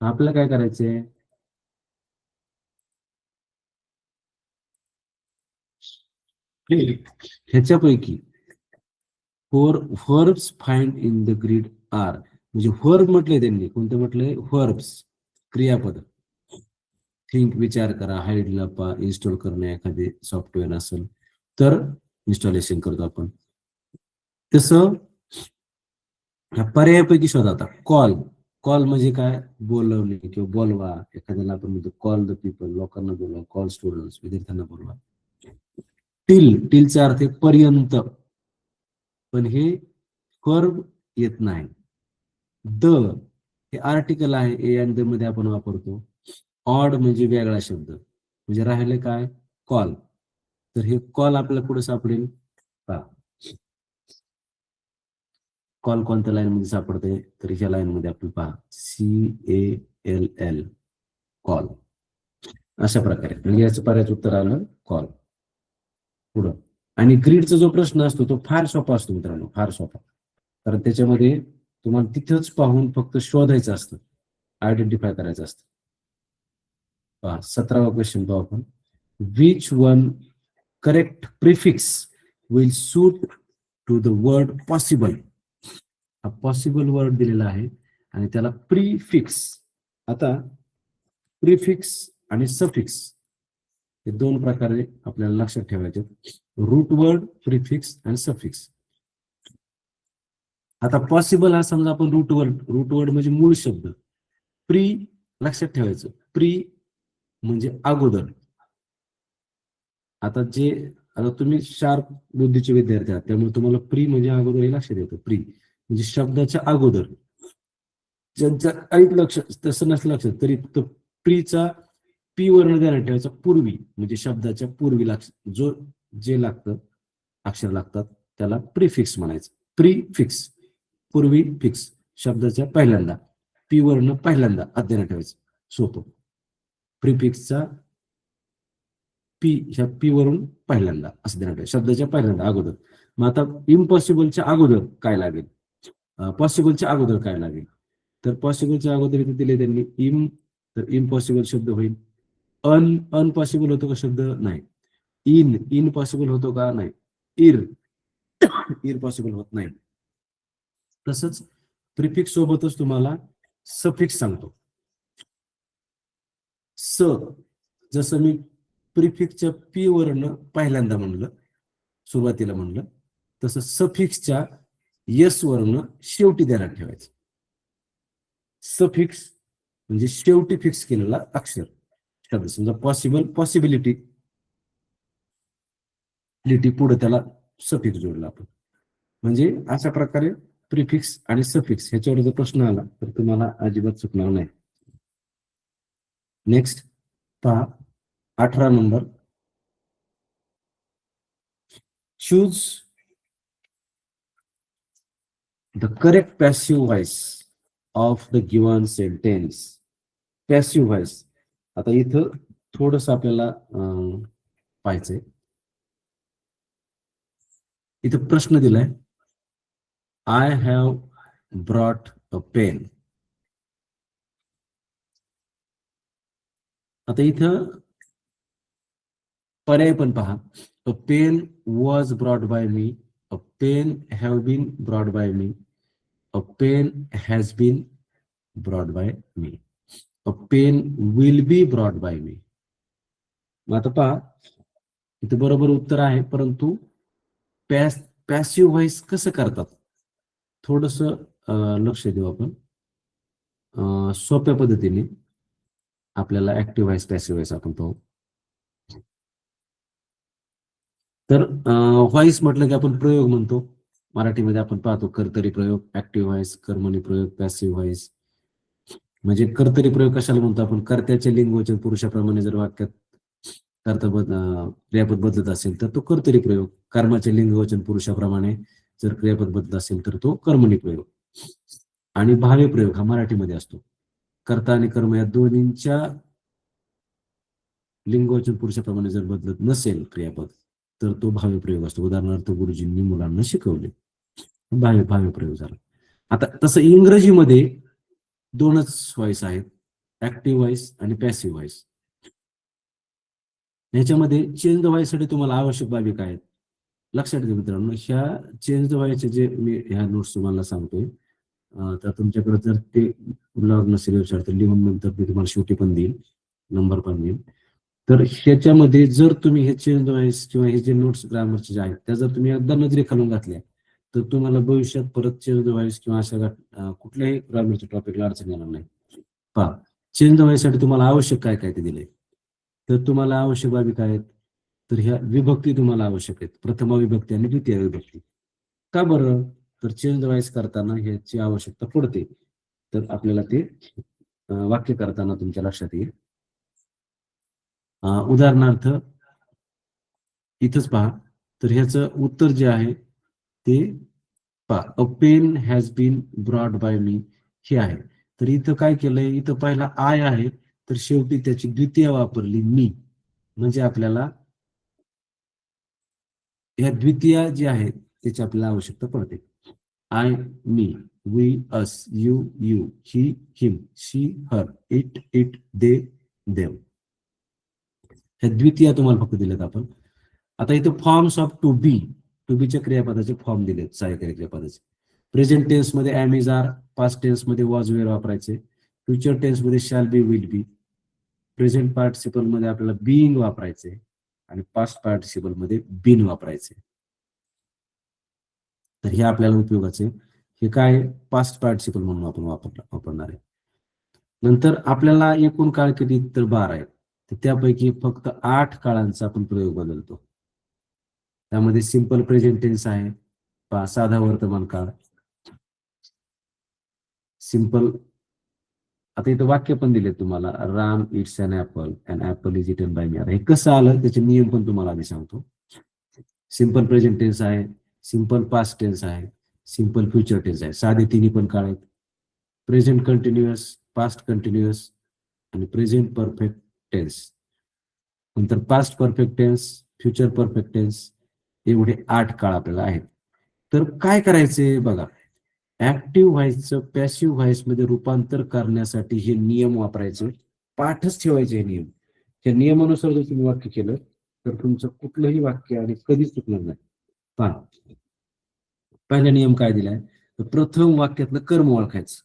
S1: आपल्याला काय करायचंय? ह्याच्यापैकी 4 verbs find in the grid are. म्हणजे वर्ब म्हटले त्यांनी, कोणते म्हटले? वर्ब्स, क्रियापद. थिंक विचार करा, हाईडला पा इन्स्टॉल करणे एखादे सॉफ्टवेअर असेल तर इन्स्टॉलेशन करतो आपण. तसं पर्यायापैकी शोधा. आता कॉल, कॉल म्हणजे काय? बोलवणे किंवा बोलवा. एखाद्याला आपण म्हणतो कॉल द पीपल, लोकांना बोलवा. कॉल स्टुडंट्स, विद्यार्थ्यांना बोलवा. टिल, टिलचा अर्थ पर्यंत, पण हे वर्ब येत नाही. द हे आर्टिकल आहे, ए आणि द मध्ये आपण वापरतो. ऑड म्हणजे वेगळा शब्द, म्हणजे राहिले काय? कॉल. तर हे कॉल आपल्याला पुढे सापडेल का? कॉल कोणत्या लाईन मध्ये सापडते? तर ह्या लाईन मध्ये आपण पहा, CALL, कॉल. अशा प्रकारे म्हणजे याचं पर्यायचं उत्तर आलं कॉल. पुढं. आणि ग्रीडचा जो प्रश्न असतो तो फार सोपा असतो मित्रांनो, फार सोपा. कारण त्याच्यामध्ये तुम्हाला तिथंच पाहून फक्त शोधायचं असतं, आयडेंटिफाय करायचं असतं. पहा 17वा क्वेश्चन पाहू आपण. Which one correct prefix will suit to the word possible. हा पॉसिबल वर्ड दिलेला आहे आणि त्याला प्रीफिक्स. आता प्रीफिक्स आणि सफिक्स हे दोन प्रकारे आपल्याला लक्षात ठेवायचे. रूट वर्ड, प्रीफिक्स आणि सफिक्स. आता पॉसिबल हा समजा आपण रूट वर्ड म्हणजे मूळ शब्द. प्री लक्षात ठेवायचं, प्री म्हणजे अगोदर. आता तुम्ही शार्प बुद्धीचे विद्यार्थी आहात, त्यामुळे तुम्हाला प्री म्हणजे अगोदर हे लक्षात येतं. प्री म्हणजे शब्दाच्या अगोदर. ज्यांच्या काहीच लक्ष तसं नसलं लक्षात तरी तो प्रीचा पी वर्ण ध्यानात ठेवायचा. पूर्वी म्हणजे शब्दाच्या पूर्वी जे लागतं, अक्षर लागतात त्याला प्रीफिक्स म्हणायचं. प्रीफिक्स पूर्वी, फिक्स शब्दाच्या पहिल्यांदा, पी वर्ण पहिल्यांदा अध्ययन ठेवायचं. सोपं. प्रीफिक्सचा पी, ह्या पी वरून पहिल्यांदा असं देण्यात शब्दाच्या पहिल्यांदा अगोदर. मग आता इम्पॉसिबलच्या अगोदर काय लागेल? पॉसिबलच्या अगोदर काय लागेल? तर पॉसिबलच्या अगोदर इथे दिले त्यांनी तर इम्पॉसिबल शब्द होईल. अनपॉसिबल होतो का शब्द? नाही. इनपॉसिबल होतो का? नाही. इरपॉसिबल होत नाही. तसंच प्रिफिक्स सोबतच तुम्हाला सफिक्स सांगतो. जसं मी प्रिफिक्सच्या पी वर्ण पहिल्यांदा म्हणलं, सुरुवातीला म्हणलं, तसं सफिक्सच्या यस वर्ण शेवटी ध्यानात ठेवायचं. सफिक्स म्हणजे शेवटी फिक्स केलेला अक्षर शब्द. समजा पॉसिबल, पॉसिबिलिटी पुढे त्याला सफिक्स जोडला आपण. म्हणजे अशा प्रकारे प्रिफिक्स आणि सफिक्स ह्याच्यावर जर प्रश्न आला तर तुम्हाला अजिबात चुकणार नाही. नेक्स्ट पहा 18 number. Choose the correct passive voice of the given sentence. Passive voice. आता इथं थोडस आपल्याला पाहायचंय. इथं प्रश्न दिलाय, I have brought a pen. आता इथं पर्याय पण पहा. A pen was brought by me, a pen have been brought by me, a pen has been brought by me, a pen will be brought by me. मग आता पहा इथे बरोबर उत्तर आहे, परंतु पॅसिव्ह व्हॉइस कसं करतात थोडस लक्ष देऊ आपण सोप्या पद्धतीने. आपल्याला ऍक्टिव्ह व्हॉइस पॅसिव्ह व्हॉइस आपण पाहू. तर व्हॉइस म्हटलं की आपण प्रयोग म्हणतो. मराठीमध्ये आपण पाहतो कर्तरी प्रयोग, ऍक्टिव्ह व्हॉइस, कर्मणी प्रयोग, पॅसिव्ह व्हॉइस. म्हणजे कर्तरी प्रयोग कशाला म्हणतो आपण? कर्त्याचे लिंगवचन पुरुषाप्रमाणे जर वाक्यात क्रियापद बदलत असेल तर तो कर्तरी प्रयोग. कर्माचे लिंगवचन पुरुषाप्रमाणे जर क्रियापद बदलत असेल तर तो कर्मणी प्रयोग. आणि भावे प्रयोग हा मराठीमध्ये असतो. कर्ता आणि कर्म या दोन्हींच्या लिंगवचन पुरुषाप्रमाणे जर बदलत नसेल क्रियापद तर तो भावे प्रयोग असतो. उदाहरणार्थ गुरुजींनी मुलांना शिकवले, भावे प्रयोग झाला. आता तसं इंग्रजीमध्ये दोनच व्हॉइस आहेत, ऍक्टिव्ह व्हॉइस आणि पॅसिव्ह व्हॉइस. ह्याच्यामध्ये चेंज द व्हॉइससाठी तुम्हाला आवश्यक बाबी काय आहेत लक्षात घ्या मित्रांनो. ह्या चेंज द व्हॉइसचे जे मी ह्या नोट्स तुम्हाला सांगतोय, तर तुमच्याकडे जर ते लॉग नसेल वेबसाईट तर लिहून नंतर मी तुम्हाला शेवटी पण देईल, नंबर पण देईल. तर ह्याच्यामध्ये जर तुम्ही हे चेंज द व्हॉइस किंवा हे जे नोट्स ग्रामरचे जे आहेत त्या जर तुम्ही एकदा नजरे खालून घातल्या तर तुम्हाला भविष्यात परत चेंज द व्हॉइस किंवा अशा कुठल्याही ग्रामरच्या टॉपिकला अडचण येणार नाही. पहा, चेंज द व्हॉइससाठी तुम्हाला आवश्यक काय काय ते दिले. तर तुम्हाला आवश्यक बाबी काय आहेत? तर ह्या विभक्ती तुम्हाला आवश्यक आहेत, प्रथमा विभक्ती आणि द्वितीय विभक्ती. का बरं? तर चेंज द व्हॉइस करताना ह्याची आवश्यकता पडते. तर आपल्याला ते वाक्य करताना तुमच्या लक्षात येईल. उदाहरणार्थ इथंच पहा, तर ह्याचं उत्तर जे आहे ते पहा, a pen has been brought by me हे आहे. तर इथं काय केलंय, इथं पहिला आय आहे तर शेवटी त्याची द्वितीय वापरली मी, म्हणजे आपल्याला या द्वितीय जे आहे त्याची आपल्याला आवश्यकता पडते. I, me, we, us, you, he, him, she, her, it, they, them. हे द्वितीय तुम्हाला फक्त दिलेत आपण. आता इथे फॉर्म्स ऑफ टू बीच्या क्रियापदाचे फॉर्म दिलेत, सहाय्यकारी क्रियापदाचे. प्रेझेंट टेन्स मध्ये am is are, past tense मध्ये वॉज वेअर वापरायचे, फ्युचर टेन्स मध्ये shall be, will be, present participle मध्ये आपल्याला बीइंग वापरायचे आणि पास्ट पार्टिसिपल मध्ये बीन वापरायचे. तर हे आपल्याला उपयोगाचे. हे काय पास्ट पार्टिसिपल म्हणून आपण वापरणार आहे. नंतर आपल्याला एकूण काळ किती, तर 12 आहेत. तर त्यापैकी फक्त 8 काळांचा आपण प्रयोग बदलतो. त्यामध्ये सिंपल प्रेझेंट टेन्स आहे, साधा वर्तमान काळ, सिंपल. आता इथं वाक्य पण दिले तुम्हाला, Ram eats an apple is eaten by me. हे कसं आलं त्याचे नियम पण तुम्हाला आधी सांगतो. सिंपल प्रेझेंट टेन्स आहे, सिंपल पास्ट टेन्स आहे, सिंपल फ्युचर टेन्स आहे. साधे तिन्ही पण काळ आहेत. प्रेझेंट कंटिन्युअस, पास्ट कंटिन्युअस आणि प्रेझेंट परफेक्ट टेन्स. नंतर past perfect tense, future perfect tense, एवढे 8 काळ आपल्याला आहेत. तर काय करायचे बघा, ऍक्टिव्ह व्हॉइसचं पॅसिव्ह व्हॉइस मध्ये रूपांतर करण्यासाठी हे नियम वापरायचे, पाठच ठेवायचे हे नियम. त्या नियमानुसार जर तुम्ही वाक्य केलं तर तुमचं कुठलंही वाक्य आणि कधीच चुकणार नाही. पहा, पहिला नियम काय दिलाय, तर प्रथम वाक्यातलं कर्म ओळखायचं.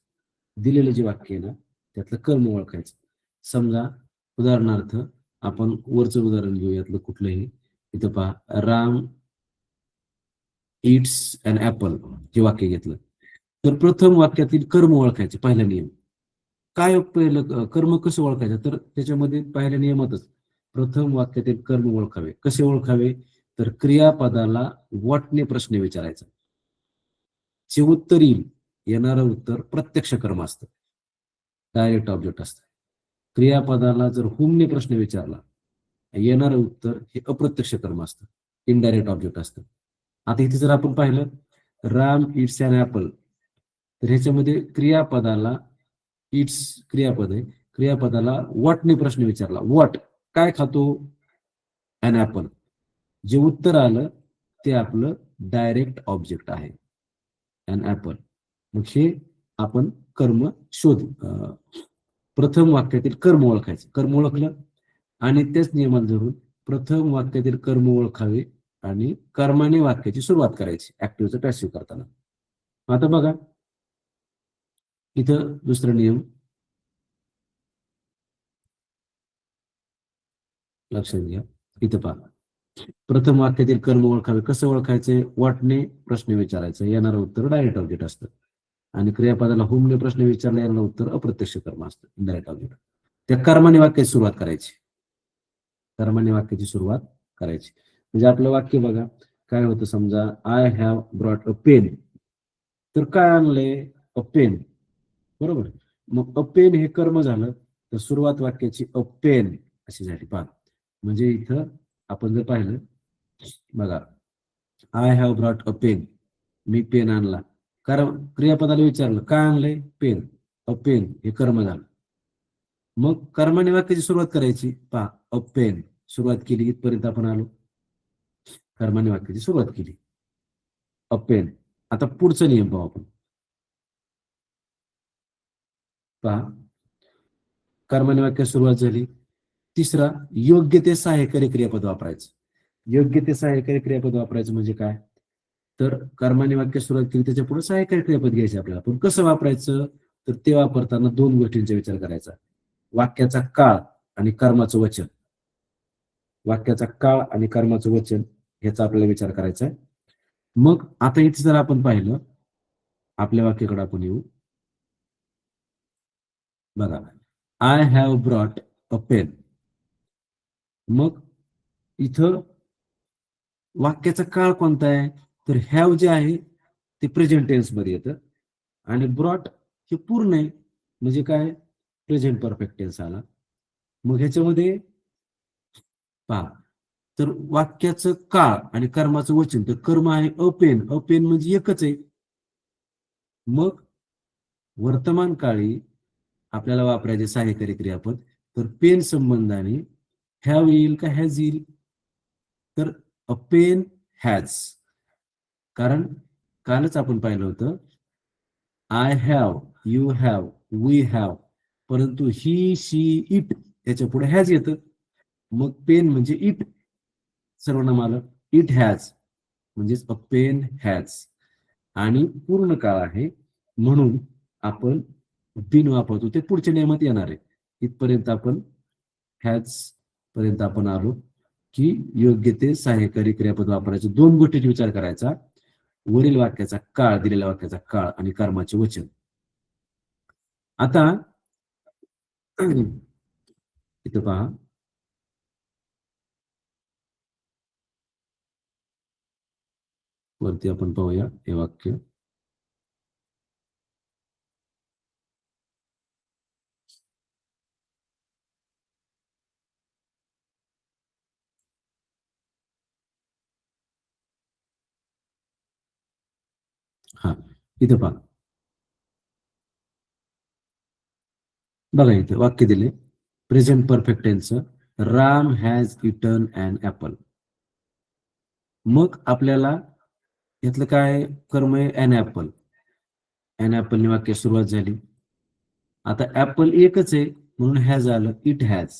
S1: दिलेलं जे वाक्य आहे ना त्यातलं कर्म ओळखायचं. समजा उदाहरणार्थ आपण वरचं उदाहरण घेऊ यातलं कुठलंही. इथं पहा, राम इट्स अन ऍपल हे वाक्य घेतलं तर प्रथम वाक्यातील कर्म ओळखायचे. पहिला नियम काय, पहिलं कर्म कसं ओळखायचं, तर त्याच्यामध्ये पहिल्या नियमातच प्रथम वाक्यातील कर्म ओळखावे. कसे ओळखावे, तर क्रियापदाला व्हॉटने प्रश्न विचारायचा. जे उत्तर येईल, येणारं उत्तर प्रत्यक्ष कर्म असतं, डायरेक्ट ऑब्जेक्ट असतं. क्रियापदाला जर हुमने प्रश्न विचारला, येणारं उत्तर हे अप्रत्यक्ष कर्म असतं, इनडायरेक्ट ऑब्जेक्ट असतं. आता इथे जर आपण पाहिलं राम इट्स अन ऍपल, तर ह्याच्यामध्ये क्रियापदाला इट्स क्रियापद आहे, क्रियापदाला व्हॉटने प्रश्न विचारला, व्हॉट काय खातो, अन ऍपल. जे उत्तर आलं ते आपलं डायरेक्ट ऑब्जेक्ट आहे, अन ऍपल. मग हे आपण कर्म प्रथम वाक्यातील कर्म ओळखायचं. कर्म ओळखलं आणि तेच नियमाला धरून प्रथम वाक्यातील कर्म ओळखावे आणि कर्माने वाक्याची सुरुवात करायची ऍक्टिव्हचं पॅसिव्ह करताना. आता बघा इथं दुसरा नियम लक्षात घ्या. इथं पहा, प्रथम वाक्यातील कर्म ओळखावे. कसं ओळखायचे, व्हॉटने प्रश्न विचारायचं, येणारं उत्तर डायरेक्ट ऑब्जेक्ट असतं. आणि क्रियापदाला हुमने प्रश्न विचारला, येणारं उत्तर अप्रत्यक्ष कर्म असतं, इनडायरेक्ट ऑब्जेक्ट. त्या कर्माने वाक्याची सुरुवात करायची. कर्माने वाक्याची सुरुवात करायची. म्हणजे आपलं वाक्य बघा काय होतं, समजा I have brought a pen, तर काय आणलंय? अ पेन, बरोबर. मग अ पेन हे कर्म झालं, तर सुरुवात वाक्याची अ पेन अशी झाली. पहा, म्हणजे इथं आपण जर पाहिलं बघा, I have brought a pen, मी पेन आणला. कारण क्रियापदाला विचारलं काय आणलंय? पेन. अ पेन हे कर्म झालं. मग कर्माने वाक्याची सुरुवात करायची. पहा, अ पेन सुरुवात केली, इथपर्यंत आपण आलो. कर्माने वाक्याची सुरुवात केली, अ पेन. आता पुढचा नियम पाहू आपण. पहा, कर्माने वाक्याची सुरुवात झाली. तिसरा, योग्य ते सहाय्यकारी क्रियापद वापरायचं. योग्य ते सहाय्यकारी क्रियापद वापरायचं म्हणजे काय? तर कर्माने वाक्य सुरुवात केली, त्याच्या पुढे सहाय्यकारी क्रियापद घ्यायचे आपल्याला. पण कसं वापरायचं? तर ते वापरताना दोन गोष्टींचा विचार करायचा. वाक्याचा काळ आणि कर्माचं वचन. वाक्याचा काळ आणि कर्माचं वचन ह्याचा आपल्याला विचार करायचा आहे. मग आता इथे जर आपण पाहिलं, आपल्या वाक्याकडे आपण येऊ. बघा, I have brought a pen. मग इथं वाक्याचा काळ कोणता आहे? तर हॅव जे आहे ते प्रेझेंट टेन्स मध्ये येतं आणि ब्रॉट हे पूर्ण आहे, म्हणजे काय? प्रेझेंट परफेक्ट टेन्स आला. मग ह्याच्यामध्ये पहा, तर वाक्याचं काळ आणि कर्माचं वचन, तर कर्म आहे अपेन. अपेन म्हणजे एकच आहे. मग वर्तमान काळी आपल्याला वापरायचे सहाय्यकारी क्रियापद, तर पेन संबंधाने हॅव येईल का हॅज येईल? तर अ पेन हॅज. कारण कालच आपण पाहिलं होतं, I have, you have, we have, परंतु ही, शी, इट याच्या पुढे हॅज येतं. मग पेन म्हणजे इट सर्वनाम आलं. इट हॅज म्हणजेच अ पेन हॅज. आणि पूर्ण काळ आहे म्हणून आपण बिन वापरतो, ते पुढच्या नियमात येणार आहे. इथपर्यंत आपण हॅज पर्यंत आपण आलो, की योग्य ते सहाय्यकारी क्रियापद वापरायचे. दोन गोष्टींचा विचार करायचा, वरील वाक्याचा काळ, दिलेल्या वाक्याचा काळ आणि कर्माचे वचन. आता इथं पहा, वरती आपण पाहूया हे वाक्य. हा, इथं पहा बघा, इथं वाक्य दिले present perfect tense, Ram has eaten an apple. मग आपल्याला यातलं काय कर्म आहे? An apple. अन ऍपलने वाक्य सुरुवात झाली. आता ऍपल एकच आहे म्हणून हॅज आलं, इट हॅज.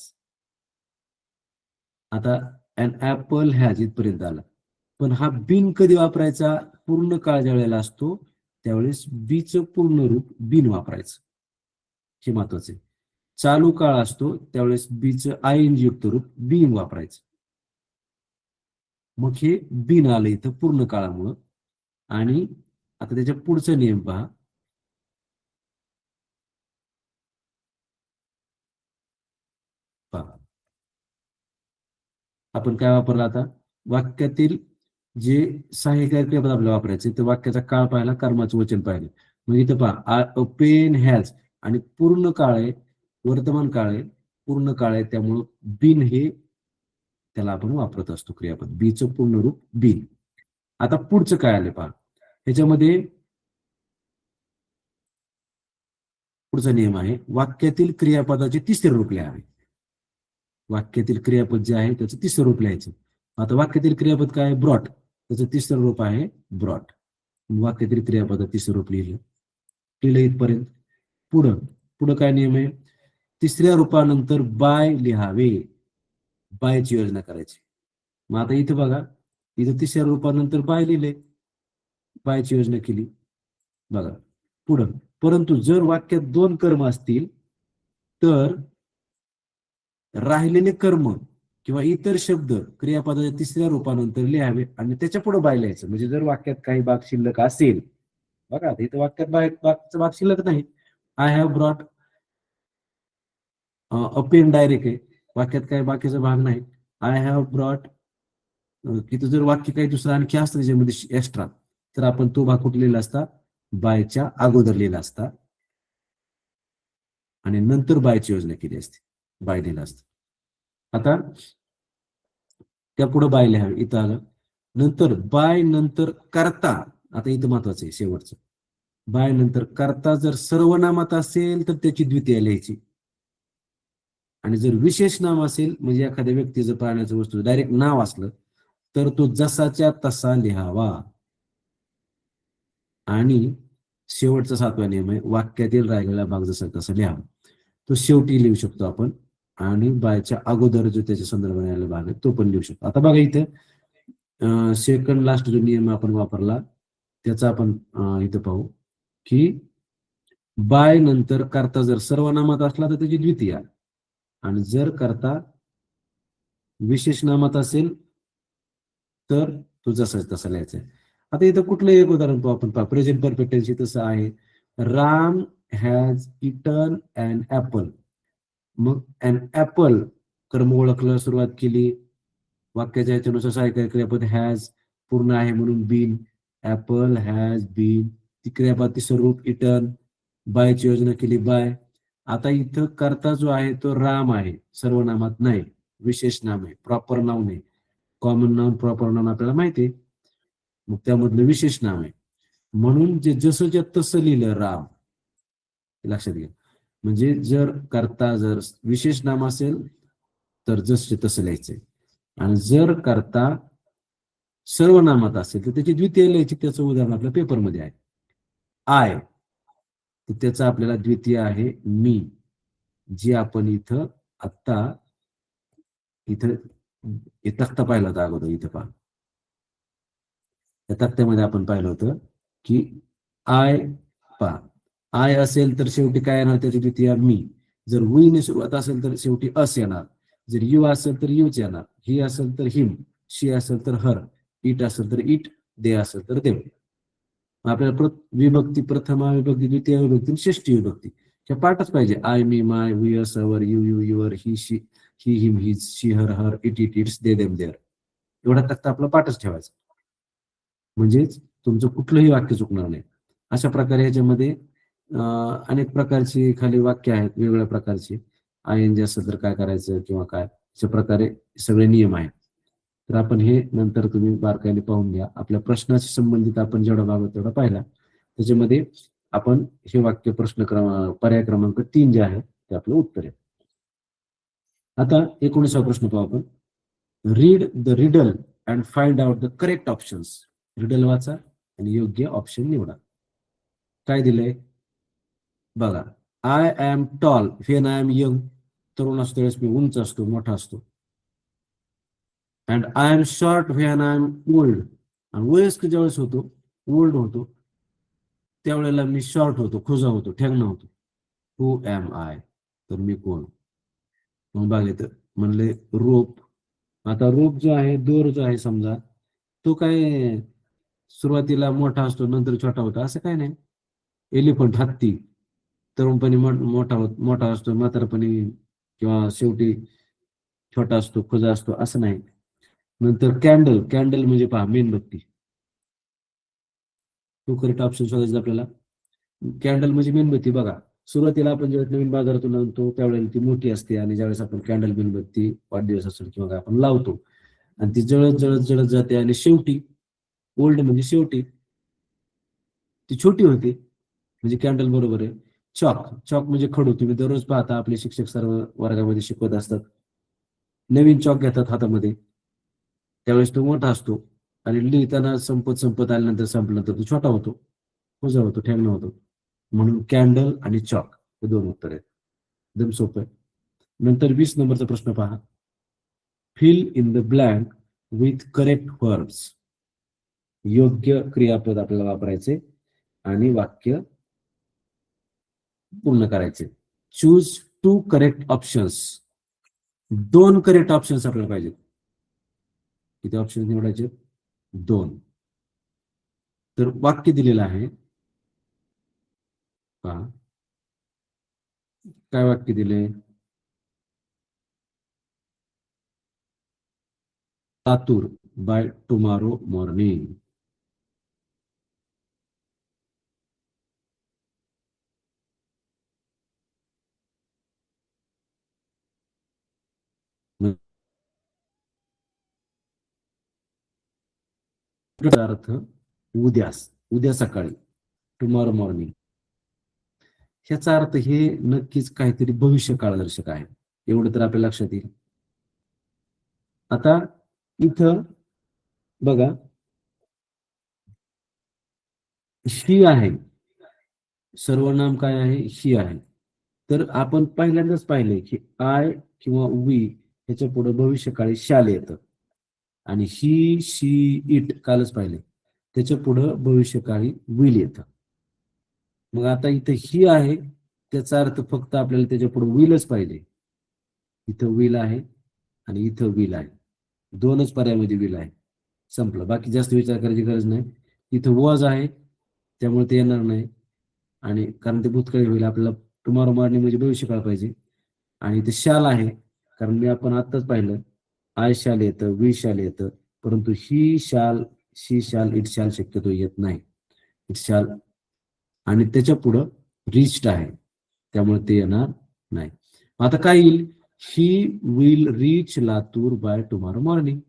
S1: आता अन ऍपल हॅज इथपर्यंत आला. पण हा बिन कधी वापरायचा? पूर्ण काळ ज्या वेळेला असतो त्यावेळेस बीचं पूर्ण रूप बिन वापरायचं, हे महत्वाचं आहे. चालू काळ असतो त्यावेळेस बीचं आयएनजी युक्त रूप बीइंग वापरायचं. मग हे बिन आलं इथं पूर्ण काळामुळं. आणि आता त्याच्या पुढचा नियम पहा. पहा, आपण काय वापरलं आता? वाक्यातील जे सहाय्यकारी क्रियापद आपल्याला वापरायचे, तर वाक्याचा काळ पाहिला, कर्माचं वचन पाहिलं. म्हणजे इथं पहा, अ पेन हॅज आणि पूर्ण काळ आहे, वर्तमान काळ आहे, पूर्ण काळ आहे, त्यामुळं बिन हे त्याला आपण वापरत असतो क्रियापद. बीचं पूर्ण रूप बिन. आता पुढचं काय आलं पहा, ह्याच्यामध्ये पुढचा नियम आहे, वाक्यातील क्रियापदाचे तिसरे रूप लिहावे. वाक्यातील क्रियापद जे आहे त्याचं तिसरं रूप लिहायचं. आता वाक्यातील क्रियापद काय आहे? ब्रॉट. त्याचं तिसरं रूप आहे ब्रॉट. वाक्यातील क्रियापद तिसरं रूप लिहिलं. लिहिलं इथपर्यंत. पुढं पुढं काय नियम आहे? तिसऱ्या रूपानंतर बाय लिहावे. बायची योजना करायची. मग आता इथे बघा, इथं तिसऱ्या रूपानंतर बाय लिहिले, बायची योजना केली. बघा पुढं, परंतु जर वाक्यात दोन कर्म असतील तर राहिलेले कर्म किंवा इतर शब्द क्रियापदाच्या तिसऱ्या रूपानंतर लिहावे आणि त्याच्या पुढे बाय लिहायचं. म्हणजे जर वाक्यात काही भाग शिल्लक असेल, बघा इथं वाक्यात बाकीचा भाग शिल्लक नाही. I have brought open direct आहे, वाक्यात काय बाकीचा भाग नाही. आय हॅव ब्रॉट, तिथं जर वाक्य काही दुसरं आणखी असतं त्याच्यामध्ये एक्स्ट्रा, तर आपण तो भाग कुठे लिहिला असता, बायच्या अगोदर लिहिला असता आणि नंतर बायची योजना केली असते, बाय लिहिला असतं. आता त्या पुढे बाय लिहावे, इथं आलं. नंतर बाय नंतर करता, आता इथं महत्वाचं आहे शेवटचं, बाय नंतर करता जर सर्वनामात असेल तर त्याची द्वितीय लिहायची, आणि जर विशेष नाम असेल म्हणजे एखाद्या व्यक्तीचं, प्राण्याचं, वस्तू डायरेक्ट नाव असलं तर तो जसाच्या तसा लिहावा. आणि शेवटचा 7वा नियम आहे, वाक्यातील राहिलेला भाग जसा तसा लिहावा. तो शेवटी लिहू शकतो आपण, आणि बायच्या अगोदर जो त्याच्या संदर्भाने आलेला भाग आहे तो पण लिहू शकतो. आता बघा इथं सेकंड लास्ट जो नियम आपण वापरला त्याचा आपण इथं पाहू की बाय नंतर करता जर सर्वनामात असला तर त्याची द्वितीय, आणि जर करता विशेष नामात असेल तर तो जसा तसा लिहायचा आहे. आता इथं कुठलंही एक उदाहरण पाहू आपण, पहा प्रेझेंट परफेक्ट टेन्स तसं आहे, Ram has eaten an apple. मग अन ऍपल कर्म ओळखलं, सुरुवात केली, वाक्याच्या ह्याच्यानुसार सहाय्यकारी क्रियापद हॅज पूर्ण आहे म्हणून बीन, ऍपल हॅज बीन, ती क्रियापद तिसरं रूप इटन, बायची योजना केली बाय. आता इथं करता जो आहे तो राम आहे, सर्वनामात नाही, विशेष नाम आहे, प्रॉपर नाव नाही. कॉमन नाउन प्रॉपर नाउन आपल्याला माहिती आहे, मग त्यामधलं विशेष नाम आहे, म्हणून जे जसं जे तसं लिहिलं राम, लक्षात घ्या. म्हणजे जर करता जर विशेष नाम असेल तर जसं तसं लिहायचंय, आणि जर करता सर्वनामात असेल तर त्याची द्वितीय लिहायची. त्याचं उदाहरण आपल्या पेपरमध्ये आहे, आय, तर त्याचा आपल्याला द्वितीय आहे मी, जी आपण इथं आत्ता इथं तक्ता पाहिला होता अगोदर, इथं पहा त्या तक्त्यामध्ये आपण पाहिलं होतं की आय, पहा आय असेल तर शेवटी काय येणार, त्याची द्वितीय मी. जर ने सुरुवात असेल तर शेवटी अस येणार, जर यू असेल तर यूच येणार, ही असेल तर हिम, शी असेल तर हर, इट असेल तर इट, दे असेल तर देव. आपल्याला विभक्ती प्रथमा विभक्ती, द्वितीय विभक्ती, षष्टी विभक्ती ह्या पाठच पाहिजे. I, me, my, we, us, our, you, you, your, he, she, he, him, his, she, her, her, it, it, its, they, them, their. एवढा तक्ता आपला पाठच ठेवायचा, म्हणजेच तुमचं कुठलंही वाक्य चुकणार नाही. अशा प्रकारे ह्याच्यामध्ये अनेक प्रकारची खाली वाक्य आहेत, वेगवेगळ्या प्रकारची. आय एन जी असं तर काय करायचं किंवा काय, अशा प्रकारे सगळे नियम आहेत. तर आपण हे नंतर तुम्ही बारकाईने पाहून घ्या. आपल्या प्रश्नाशी संबंधित आपण जेवढा भाग तेवढा पाहिला, त्याच्यामध्ये आपण हे वाक्य प्रश्न पर्याय क्रमांक 3 जे आहे ते आपलं उत्तर आहे. आता 19वा प्रश्न पाहू आपण, read the riddle and find out the correct options. Riddle वाचा आणि योग्य ऑप्शन निवडा. काय दिलंय बघा, I am tall when I am young, तरुण असतो वेळेस मी उंच असतो, मोठा असतो. And I am short when I am old, आणि वयस्क ज्यावेळेस होतो, ओल्ड होतो, त्यावेळेला मी शॉर्ट होतो, खुजा होतो, ठेंगणा होतो. हु एम आय, तर मी कोण. मग बघा तर म्हणले रोप. आता रोप जो आहे, दोर जो आहे समजा, तो काय सुरुवातीला मोठा असतो नंतर छोटा होतो असं काय नाही. एलिफंट, हत्ती, तरुणपणी मोठा असतो, म्हातारपणी किंवा शेवटी छोटा असतो, खुजा असतो असं नाही. नंतर कॅन्डल, कॅन्डल म्हणजे पहा मेणबत्ती, तो करेक्ट ऑप्शन शोधायचा आपल्याला. कॅन्डल म्हणजे मेणबत्ती. बघा सुरुवातीला आपण ज्यावेळेस नवीन बाजारातून आणतो त्यावेळेला ती मोठी असते, आणि ज्यावेळेस आपण कॅन्डल मेणबत्ती वाढदिवस असेल किंवा काय आपण लावतो, आणि ती जळत जळत जळत जाते, आणि शेवटी ओल्ड म्हणजे शेवटी ती छोटी होते, म्हणजे कॅन्डल बरोबर आहे. चॉक, चॉक म्हणजे खडू. तुम्ही दररोज पाहता आपले शिक्षक सर्व वर्गामध्ये शिकवत असतात, नवीन चॉक घेतात हातामध्ये, त्यावेळेस तो मोठा असतो, आणि लिहिताना संपत संपत आल्यानंतर संपल्यानंतर तो छोटा होतो, खुजा होतो, ठेंगणा होतो. म्हणून कॅन्डल आणि चॉक हे दोन उत्तर आहेत. एकदम सोपं आहे. नंतर 20 नंबरचा प्रश्न पहा, fill in the blank with correct verbs. योग्य क्रियापद आपल्याला वापरायचे आणि वाक्य पूर्ण करायचे. Choose 2 correct options. 2 correct options आपल्याला पाहिजेत. किती ऑप्शन निवडायचे? 2. तर वाक्य दिलेलं आहे पहा, काय वाक्य दिले, लातूर बाय टुमॉरो मॉर्निंग. अर्थ उद्या सकाळी, टुमॉरो मॉर्निंग. ह्याचा अर्थ हे नक्कीच काहीतरी भविष्य काळदर्शक आहे, एवढं तर आपल्या लक्षात येईल. आता इथं बघा, शी आहे, सर्वनाम काय आहे, शी आहे. तर आपण पहिल्यांदाच पाहिले की आय किंवा वी ह्याच्या पुढे भविष्यकाळी शाल येतं, आणि ही, शी, इट कालच पाहिले, त्याच्या पुढं भविष्यकाळी विल येतं. मग आता इथं ही आहे, त्याचा अर्थ फक्त आपल्याला त्याच्या पुढे विलच पाहिजे. इथं विल आहे आणि इथं विल आहे, दोनच पर्यायामध्ये विल आहे, संपलं. बाकी जास्त विचार करायची गरज नाही. इथं वॉज आहे, त्यामुळे ते येणार नाही, आणि कारण ते भूतकाळी होईल. आपल्याला टुमॉरो मॉर्निंग म्हणजे भविष्यकाळ पाहिजे. आणि इथे शाल आहे, कारण मी आपण आत्ताच पाहिलं आय शाल येतं, वी शाल येतं, परंतु ही शाल, शी शाल, इट शाल शक्यतो येत नाही. इट शाल, आणि त्याच्या पुढं रिच्ड आहे, त्यामुळे ते येणार नाही. आता काय येईल, he will reach Latur by tomorrow morning.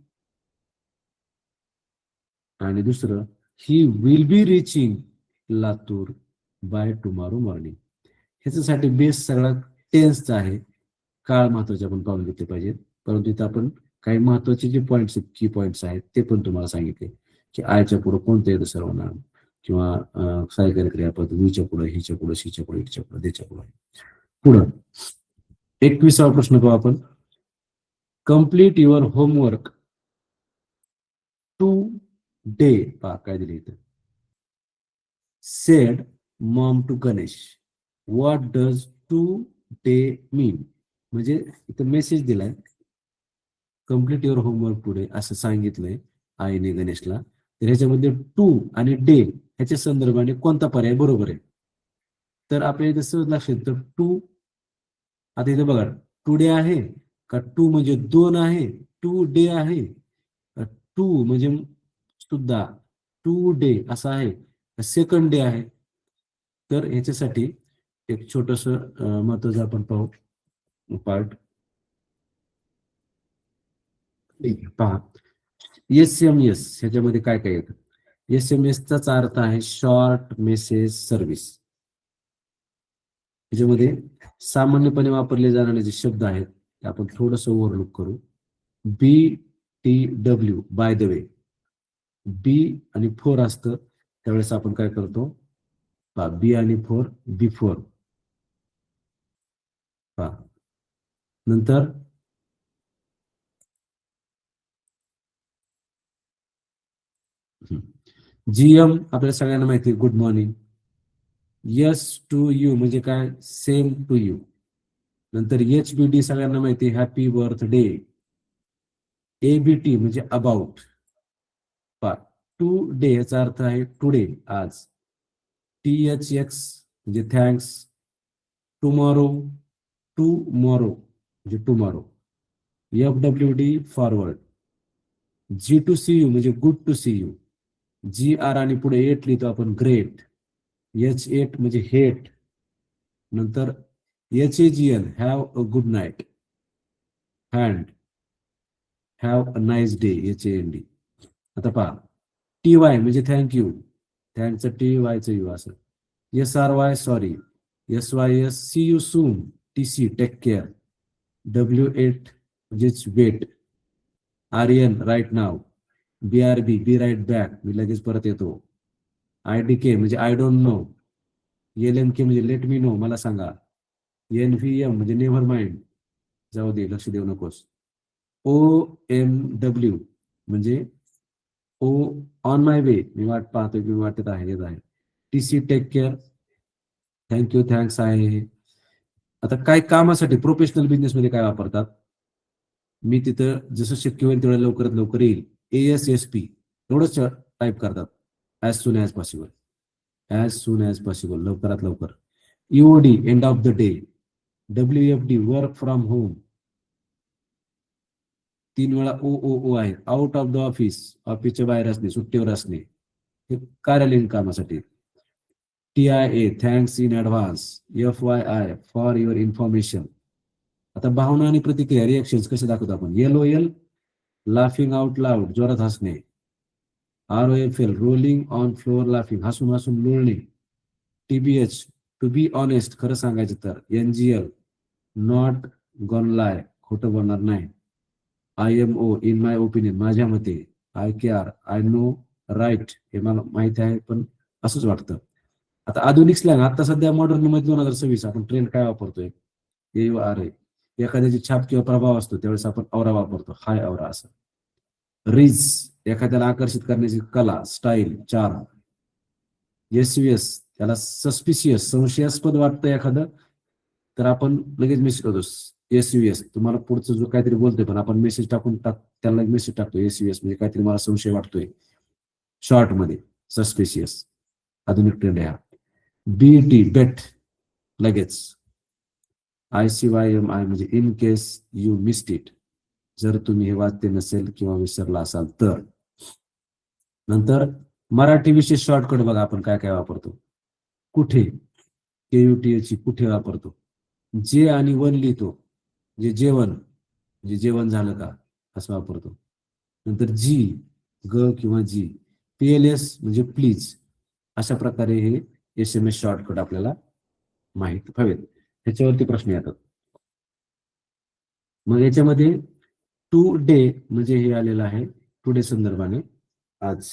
S1: आणि दुसरं, he will be reaching Latur by tomorrow morning. ह्याच्यासाठी बेस सगळा टेन्सचा आहे, काळ महत्वाचे आपण पाहून घेतले पाहिजेत. परंतु इथं आपण काही महत्वाचे जे पॉईंट्स, की पॉईंट्स आहेत ते पण तुम्हाला सांगितले, की आयच्या पुढे कोणतं येतं सर्वनाम, किंवा सहाय्यकारी क्रियापद, वीच्या पुढे, हिच्या पुढे, शीच्या पुढे, इटच्या पुढे, देच्या पुढे. पुढं 21वा प्रश्न पाहू आपण. Complete your homework today. पहा काय दिले इथं, said mom to Ganesh. What does today mean? म्हणजे इथं मेसेज दिलाय, कम्प्लीट युअर होमवर्क टुडे असं सांगितलंय आईने गणेशला. तर ह्याच्यामध्ये टू आणि डे ह्याच्या संदर्भाने कोणता पर्याय बरोबर आहे? तर आपल्या इथं सहज लक्षात येतं टू. आता इथे बघा, टुडे आहे का, टू म्हणजे दोन आहे, टू डे आहे, टू म्हणजे सुद्धा, टू डे असं आहे, सेकंड डे आहे. तर ह्याच्यासाठी एक छोटस महत्वाचं आपण पाहू पार्ट. पहा, SMS ह्याच्यामध्ये काय काय येतं. SMS चा अर्थ आहे शॉर्ट मेसेज सर्व्हिस. ह्याच्यामध्ये सामान्यपणे वापरले जाणारे जे शब्द आहेत ते आपण थोडस ओव्हरलुक करू. BTW, by the way. B आणि फोर असतं, त्यावेळेस आपण काय करतो, बी आणि फोर, बिफोर. नंतर GM आपल्याला सगळ्यांना माहिती आहे, good morning. Yes to you म्हणजे काय, सेम टू यू. नंतर HBD सगळ्यांना माहिती आहे, हॅपी बर्थडे. ABT म्हणजे अबाउट. टू डे याचा अर्थ आहे टुडे, आज. THX म्हणजे थँक्स. टुमॉरो, टुमॉरो म्हणजे टुमॉरो. FWD forward. G2CU म्हणजे good to see you. GR आणि पुढे 8 लिहितो आपण, ग्रेट. H8 म्हणजे हेट. नंतर HAGN, have a good night. Hand, have a nice day, HAND. आता पहा, TY म्हणजे थँक्यू, थँकचं TYचं यू असं. SRY sorry. SYS see you soon, TC take care. W8 म्हणजेच wait. RN right now. BRB be right back, मी लगेच परत येतो. IDK म्हणजे आय डोंट नो. LMK म्हणजे लेट मी नो, मला सांगा. NVM म्हणजे नेव्हर माइंड, जाऊ दे, लक्ष देऊ नकोस. OMW म्हणजे ओ, ऑन माय वे, मी वाट पाहतोय, मी वाटत आहे, येत आहे. TC take care, thank you, thanks आहे. आता काय कामासाठी, प्रोफेशनल बिझनेस मध्ये काय वापरतात, मी तिथं जसं शक्य होईल तेवढ्या लवकरात लवकर येईल. ASSP एवढंच टाईप करतात, as soon as possible. As soon as possible, लवकरात लवकर. EOD end of the day. WFD work from home. 3 वेळा ओ ओ ओ आहे. आउट ऑफ द ऑफिस, ऑफिसच्या बाहेर असणे, सुट्टीवर असणे, हे कार्यालयीन कामासाठी. TIA, thanks in advance. FYI, for your information. आता भावना आणि प्रतिक्रिया, रिएक्शन कसे दाखवतो आपण? LOL, लाफिंग आउट लाऊड, जोरात हसणे. ROFL, rolling on floor laughing, हसून हसून लोळणे. TBH, टू बी ऑनेस्ट, खरं सांगायचं तर. NGL, नॉट गॉन लाय, खोटं बोलणार नाही. IMO, इन माय ओपिनियन, माझ्या मते. IKR, आय नो राईट, हे मला माहिती आहे पण असंच वाटतं. आता आधुनिक स्लँग, आता सध्या मॉडर्न मध्ये 2026 आपण ट्रेंड काय वापरतोय? AORA. एखाद्याची छाप किंवा प्रभाव असतो त्यावेळेस आपण औरा वापरतो, हाय औरा असं. रिज, एखाद्याला आकर्षित करण्याची कला, स्टाईल, चार्म. SUS, त्याला सस्पिशियस, संशयास्पद वाटतं एखादं तर आपण लगेच मेसेज करतो SUS, तुम्हाला पुढचं जो काहीतरी बोलतोय पण आपण मेसेज त्याला मेसेज टाकतो SUS, म्हणजे काहीतरी मला संशय वाटतोय. शॉर्ट मध्ये सस्पिशियस, आधुनिक ट्रेंड आहे हा. BET, बेट, लगेच. ICYMI म्हणजे in case you missed it, जर तुम्ही हे वाचते नसेल किंवा विसरला असाल तर. नंतर मराठी विशेष शॉर्टकट बघा आपण काय काय वापरतो. कुठे, KUTH, कुठे वापरतो. जे आणि वन लिहितो, जे जेवण, म्हणजे जेवण झालं का असं वापरतो. नंतर जी, ग किंवा जी. PLS म्हणजे प्लीज. अशा प्रकारे हे SMS शॉर्टकट आपल्याला माहित हवेत. ह्याच्यावरती प्रश्न येतात. मग याच्यामध्ये टू डे म्हणजे हे आलेलं आहे टुडे संदर्भाने आज.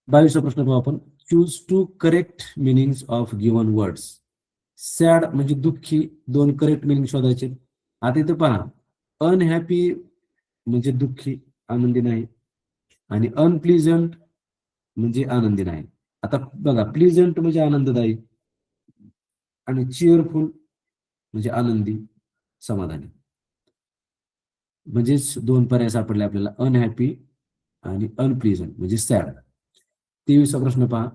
S1: 22वा प्रश्न पाहू आपण. Choose two correct meanings of given words. Sad म्हणजे दुःखी, 2 करेक्ट मिनिंग शोधायचे. आता इथे पहा, अनहॅपी म्हणजे दुःखी, आनंदी नाही. आणि अनप्लीजंट म्हणजे आनंदी नाही. आता बघा, प्लीजंट म्हणजे आनंददायी आणि चिअरफुल म्हणजे आनंदी, समाधानी. म्हणजेच 2 पर्याय सापडले आपल्याला, अनहॅपी आणि अनप्लीजंट म्हणजे सॅड. 23वा प्रश्न पहा.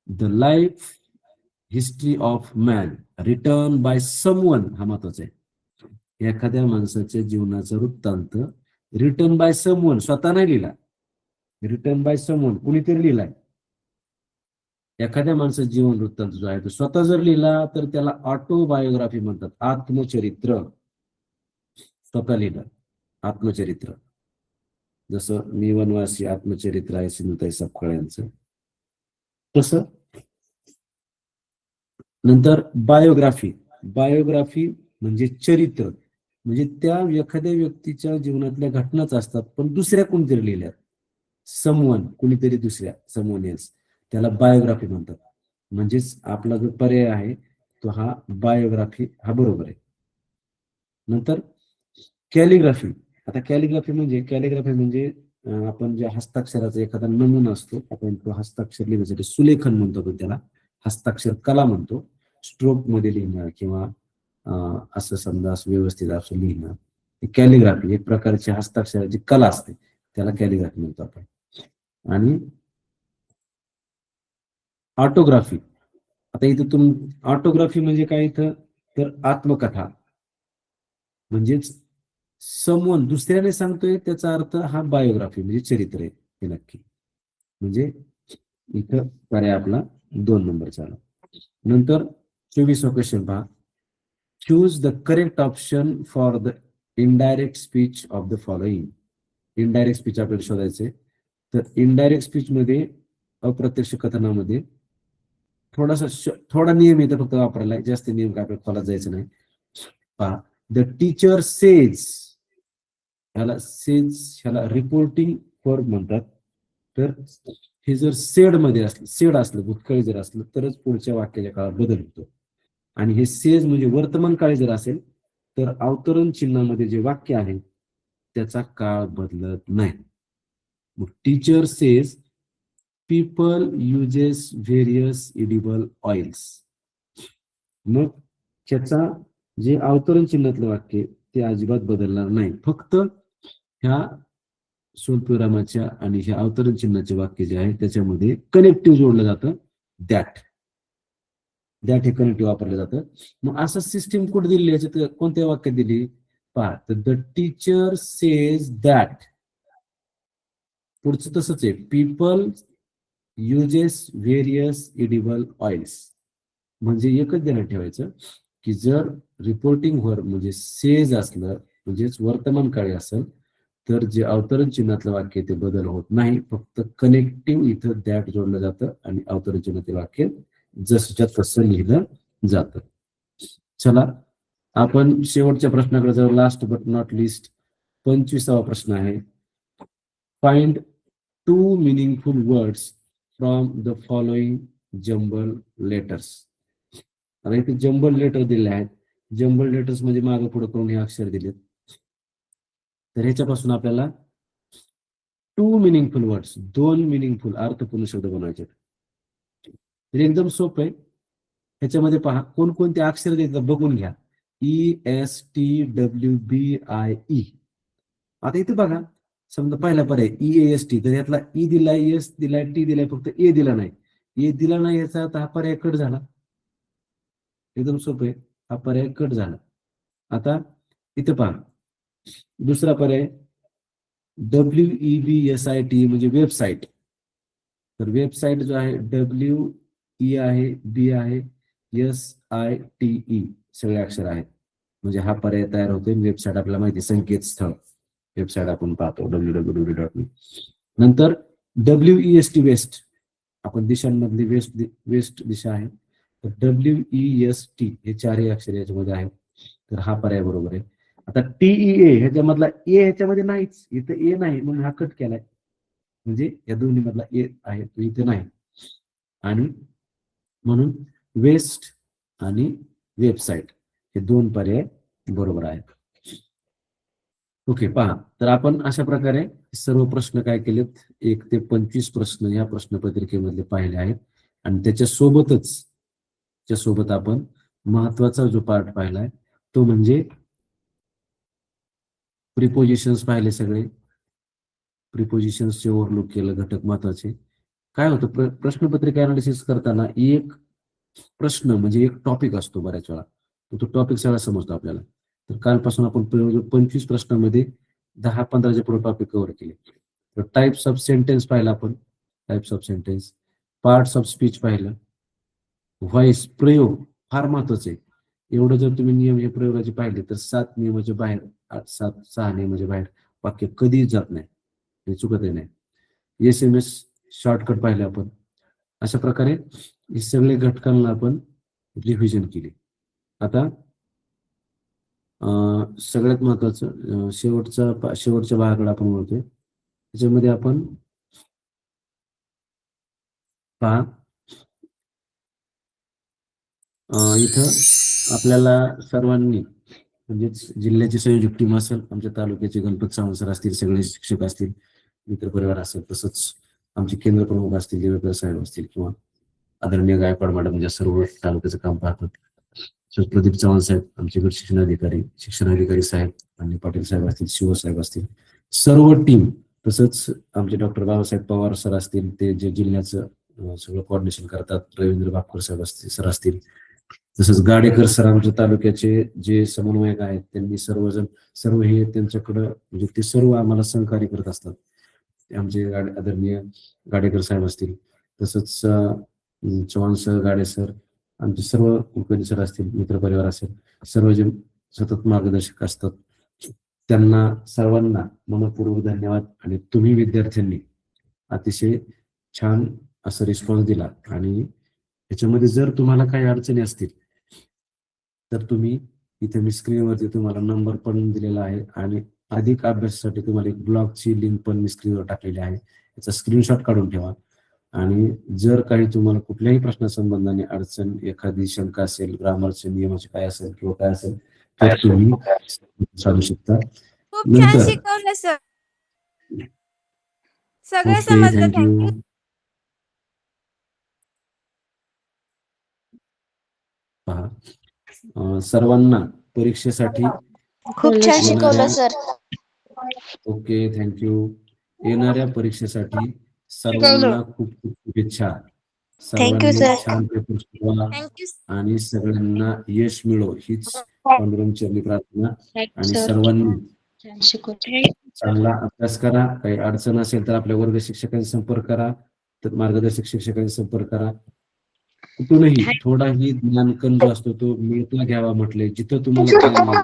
S1: The life history of man return by someone, हा महत्वाचा आहे. एखाद्या माणसाच्या जीवनाचा वृत्तांत रिटर्न बाय समवन, स्वतः नाही लिहिला, रिटर्न बाय समवन, कुणीतरी लिहिलाय. एखाद्या माणसाचं जीवन वृत्तांत जो आहे तो स्वतः जर लिहिला तर त्याला ऑटोबायोग्राफी म्हणतात, आत्मचरित्र. स्वतः लिहिलं आत्मचरित्र, जसं मी वनवासी आत्मचरित्र आहे सिंधुताई सपकाळ यांचं तसं. नंतर बायोग्राफी, बायोग्राफी म्हणजे चरित्र, म्हणजे त्या एखाद्या व्यक्तीच्या जीवनातल्या घटनाच असतात पण दुसऱ्या कोणतरी लिहिल्यात. समवन, कुणीतरी दुसऱ्या, समवन एल्स, त्याला बायोग्राफी म्हणतात. म्हणजेच आपला जो पर्याय आहे तो हा बायोग्राफी हा बरोबर आहे. नंतर कॅलिग्राफी. आता कॅलिग्राफी म्हणजे आपण जे हस्ताक्षराचा एखादा नमुना असतो, आपण तो हस्ताक्षर लिहिण्यासाठी सुलेखन म्हणतो, तो त्याला हस्ताक्षर कला म्हणतो. स्ट्रोक मध्ये लिहिणं किंवा असं समजा असं व्यवस्थित असं लिहिणं, कॅलिग्राफी एक प्रकारची हस्ताक्षराची कला असते, त्याला कॅलिग्राफी म्हणतो आपण. आणि ऑटोग्राफी, आता इथं ऑटोग्राफी म्हणजे काय इथं तर आत्मकथा, म्हणजेच समवन दुसऱ्याने सांगतोय त्याचा अर्थ हा बायोग्राफी म्हणजे चरित्र आहे हे नक्की. म्हणजे इथं पर्याय आपला 2 नंबरचा आला. नंतर 24वा क्वेश्चन पहा. Choose the correct option for the indirect speech of the following. Indirect speech आपल्याला शोधायचे. तर इनडायरेक्ट स्पीच मध्ये, अप्रत्यक्ष कथनामध्ये थोडा नियम येतो फक्त वापरायला, जास्त नियम काय आपल्याला खोलात जायचं नाही. पहा, द टीचर सेज, ह्याला रिपोर्टिंग वर्ब म्हणतात. तर हे जर सेड असलं भूतकाळी जर असलं तरच पुढच्या वाक्याच्या काळात बदल होतो. आणि हे सेज म्हणजे वर्तमान काळी जर असेल तर अवतरण चिन्हामध्ये जे वाक्य आहे त्याचा काळ बदलत नाही. मग teacher says people uses various edible oils. मग त्याचा जे अवतरण चिन्हातलं वाक्य ते अजिबात बदलणार नाही, फक्त ह्या स्वल्पविरामाच्या आणि ह्या अवतरण चिन्हाचे वाक्य जे आहे त्याच्यामध्ये कनेक्टिव्ह जोडलं जातं, दॅट हे कनेक्टिव्ह वापरलं जातं. मग असं सिस्टीम कुठे दिली, याच्यात कोणत्या वाक्यात दिली पहा, द टीचर सेज दॅट, पुढचं तसंच आहे, people uses various edible oils. म्हणजे एकच ध्यानात ठेवायचं की जर रिपोर्टिंग वर म्हणजे सेज असलं म्हणजेच वर्तमान काळी असेल तर जे अवतरण चिन्हातलं वाक्य ते बदल होत नाही, फक्त कनेक्टिव्ह इथं दॅट जोडलं जातं आणि अवतरण चिन्हातील वाक्य जसंच्या तसं लिहिलं जातं. चला आपण शेवटच्या प्रश्नाकडे जाऊ. लास्ट बट नॉट लिस्ट 25वा प्रश्न आहे. Find 2 meaningful words from the following jumble letters. आता इथे जंबल लेटर दिले आहेत. जंबल लेटर्स म्हणजे मागे पुढे करून हे अक्षर दिलेत. तर ह्याच्यापासून आपल्याला 2 meaningful वर्ड्स, 2 मिनिंगफुल अर्थपूर्ण शब्द बनवायचे. तर एकदम सोपं आहे. ह्याच्यामध्ये पहा कोणकोणते अक्षर देतात बघून घ्या. ESTWBIE. आता इथे बघा, समजा पहिला पर्याय EAST, तर यातला ई दिलाय, एस दिलाय, टी दिलाय, फक्त ए दिला नाही. ए दिला नाही याचा आता हा पर्याय कट झाला. एकदम सोपं आहे, हा पर्याय कट झाला. आता इथे पहा दुसरा पर्याय WEBSIT म्हणजे वेबसाईट. तर वेबसाईट जो आहे WE आहे, बी आहे, SITE सगळे अक्षर आहेत. म्हणजे हा पर्याय तयार होतोय. वेबसाईट आपल्याला माहिती, संकेतस्थळ, वेबसाईट आपण पाहतो www. नंतर WEST वेस्ट, आपण दिशांमधली वेस्ट दिशा आहे, तर WEST हे चारही अक्षर याच्यामध्ये आहेत. तर हा पर्याय बरोबर आहे. आता TEA ह्याच्यामधला ए ह्याच्यामध्ये नाहीच, इथं ए नाही म्हणून हा कट केलाय. म्हणजे या दोन्ही मधला ए आहे तो इथे नाही, आणि म्हणून वेस्ट आणि वेबसाईट हे दोन पर्याय बरोबर आहेत. ओके, पहा, तर आपण अशा प्रकारे सर्व प्रश्न काय केलेत, 1 ते 25 प्रश्न या प्रश्नपत्रिकेमधले पाहिले आहेत. आणि त्याच्यासोबत आपण महत्वाचा जो पार्ट पाहिलाय तो म्हणजे प्रिपोजिशन्स पाहिले. सगळे प्रिपोजिशन्सचे ओव्हरलुक केलं, घटक महत्वाचे. काय होतं, प्रश्नपत्रिका अनालिसिस करताना एक प्रश्न म्हणजे एक टॉपिक असतो बऱ्याच वेळा, तो टॉपिक सगळा समजतो आपल्याला. तर कालपासून आपण 25 प्रश्नामध्ये 10-15च्या पुढे टॉपिक कव्हर केले. तर टाइप्स ऑफ सेंटेन्स पाहिला आपण, types of sentence, parts of speech पाहिलं, व्हॉइस, प्रयोग फार महत्वाचे. एवढं जर तुम्ही नियम हे प्रयोगाचे पाहिले तर 7 नियमाच्या बाहेर, 6 नियमाच्या बाहेर वाक्य कधीच जात नाही, हे चुकतही नाही. SMS शॉर्टकट पाहिले आपण. अशा प्रकारे हे सगळे घटकांना आपण रिव्हिजन केली. आता सगळ्यात महत्वाचं शेवटच्या भागाकडे आपण वळतोय. त्याच्यामध्ये आपण पहा, इथं आपल्याला सर्वांनी म्हणजेच जिल्ह्याची संयोजक टीम असेल, आमच्या तालुक्याचे गणपत सावंत सर असतील, सगळे शिक्षक असतील, मित्रपरिवार असेल, तसंच आमचे केंद्र प्रमुख असतील, देवेकर साहेब असतील, किंवा आदरणीय गायकवाड मॅडम ज्या सर्व तालुक्याचं काम पाहतात, प्रदीप चव्हाण साहेब, आमचे गट शिक्षणाधिकारी साहेब, आणि पाटील साहेब असतील, शिवसाहेब असतील, सर्व टीम, तसंच आमचे डॉक्टर बाबासाहेब पवार सर असतील, ते जे जिल्ह्याचं सगळं कोऑर्डिनेशन करतात, रवींद्र भापकर साहेब सर असतील, तसंच गाडेकर सर आमच्या तालुक्याचे जे समन्वयक आहेत, त्यांनी सर्व हे त्यांच्याकडं म्हणजे ते सर्व आम्हाला सहकार्य करत असतात. आमचे आदरणीय गाडेकर साहेब असतील, तसंच चव्हाण सर, गाडे सर, आमचे सर्व कुलकर्णी सर असतील, मित्रपरिवार असेल, सर्व जे सतत मार्गदर्शक असतात, त्यांना सर्वांना मनपूर्वक धन्यवाद. आणि तुम्ही विद्यार्थ्यांनी अतिशय छान असं रिस्पॉन्स दिला. आणि याच्यामध्ये जर तुम्हाला काही अडचणी असतील तर तुम्ही इथे मी स्क्रीनवरती तुम्हाला नंबर पण दिलेला आहे, आणि अधिक अभ्यासासाठी तुम्हाला एक ब्लॉगची लिंक पण मी स्क्रीनवर टाकलेली आहे, याचा स्क्रीनशॉट काढून ठेवा. आणि जर काही तुम्हाला कुठल्याही प्रश्नासंबंधाने अडचण, एखादी शंका असेल, ग्रामरचे नियमाचे काय असेल किंवा काय असेल, तर तुम्ही सांगू शकता.
S3: खूप छान शिकवलं सर, सगळं समजलं. थँक्यू.
S1: सर्वांना परीक्षेसाठी
S4: खूप छान शिकवलं सर.
S1: Okay, thank you. येणाऱ्या परीक्षेसाठी सर्वांना खूप खूप शुभेच्छा. सर्वांनी
S4: sir.
S1: छान पेपर शिकवा
S3: थँक्यू.
S1: आणि सगळ्यांना यश मिळो हीच पांडुरंग प्रार्थना आणि सर्वांनी चांगला अभ्यास करा. काही अडचण असेल तर आपल्या वर्ग शिक्षकांशी संपर्क करा, तर मार्गदर्शक शिक्षकांशी संपर्क करा. कुठूनही थोडाही ज्ञानकण जो असतो तो मिळता घ्यावा म्हटले. जिथं तुम्हाला ज्ञान मिळेल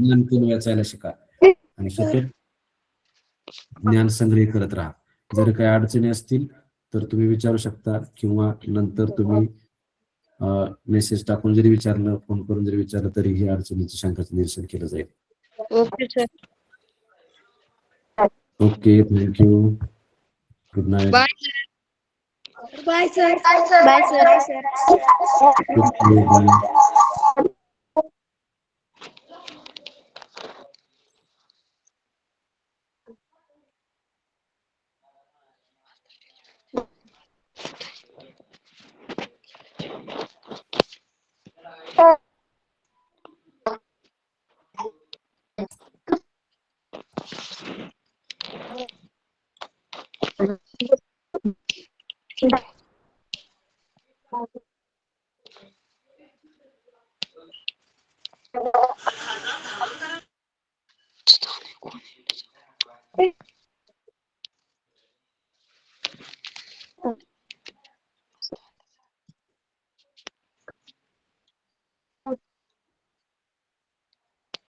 S1: ज्ञानकण वाचायला शिका आणि सतत ज्ञान संग्रह करत राहा. जर काही अडचणी असतील तर तुम्ही विचारू शकता किंवा नंतर तुम्ही मेसेज टाकून जरी विचारलं, फोन करून जरी विचारलं तरी ही अडचणीची शंकाचं निरसन केलं जाईल.
S4: Okay sir.
S1: Okay, thank you. Good night.
S4: Bye sir. Bye sir.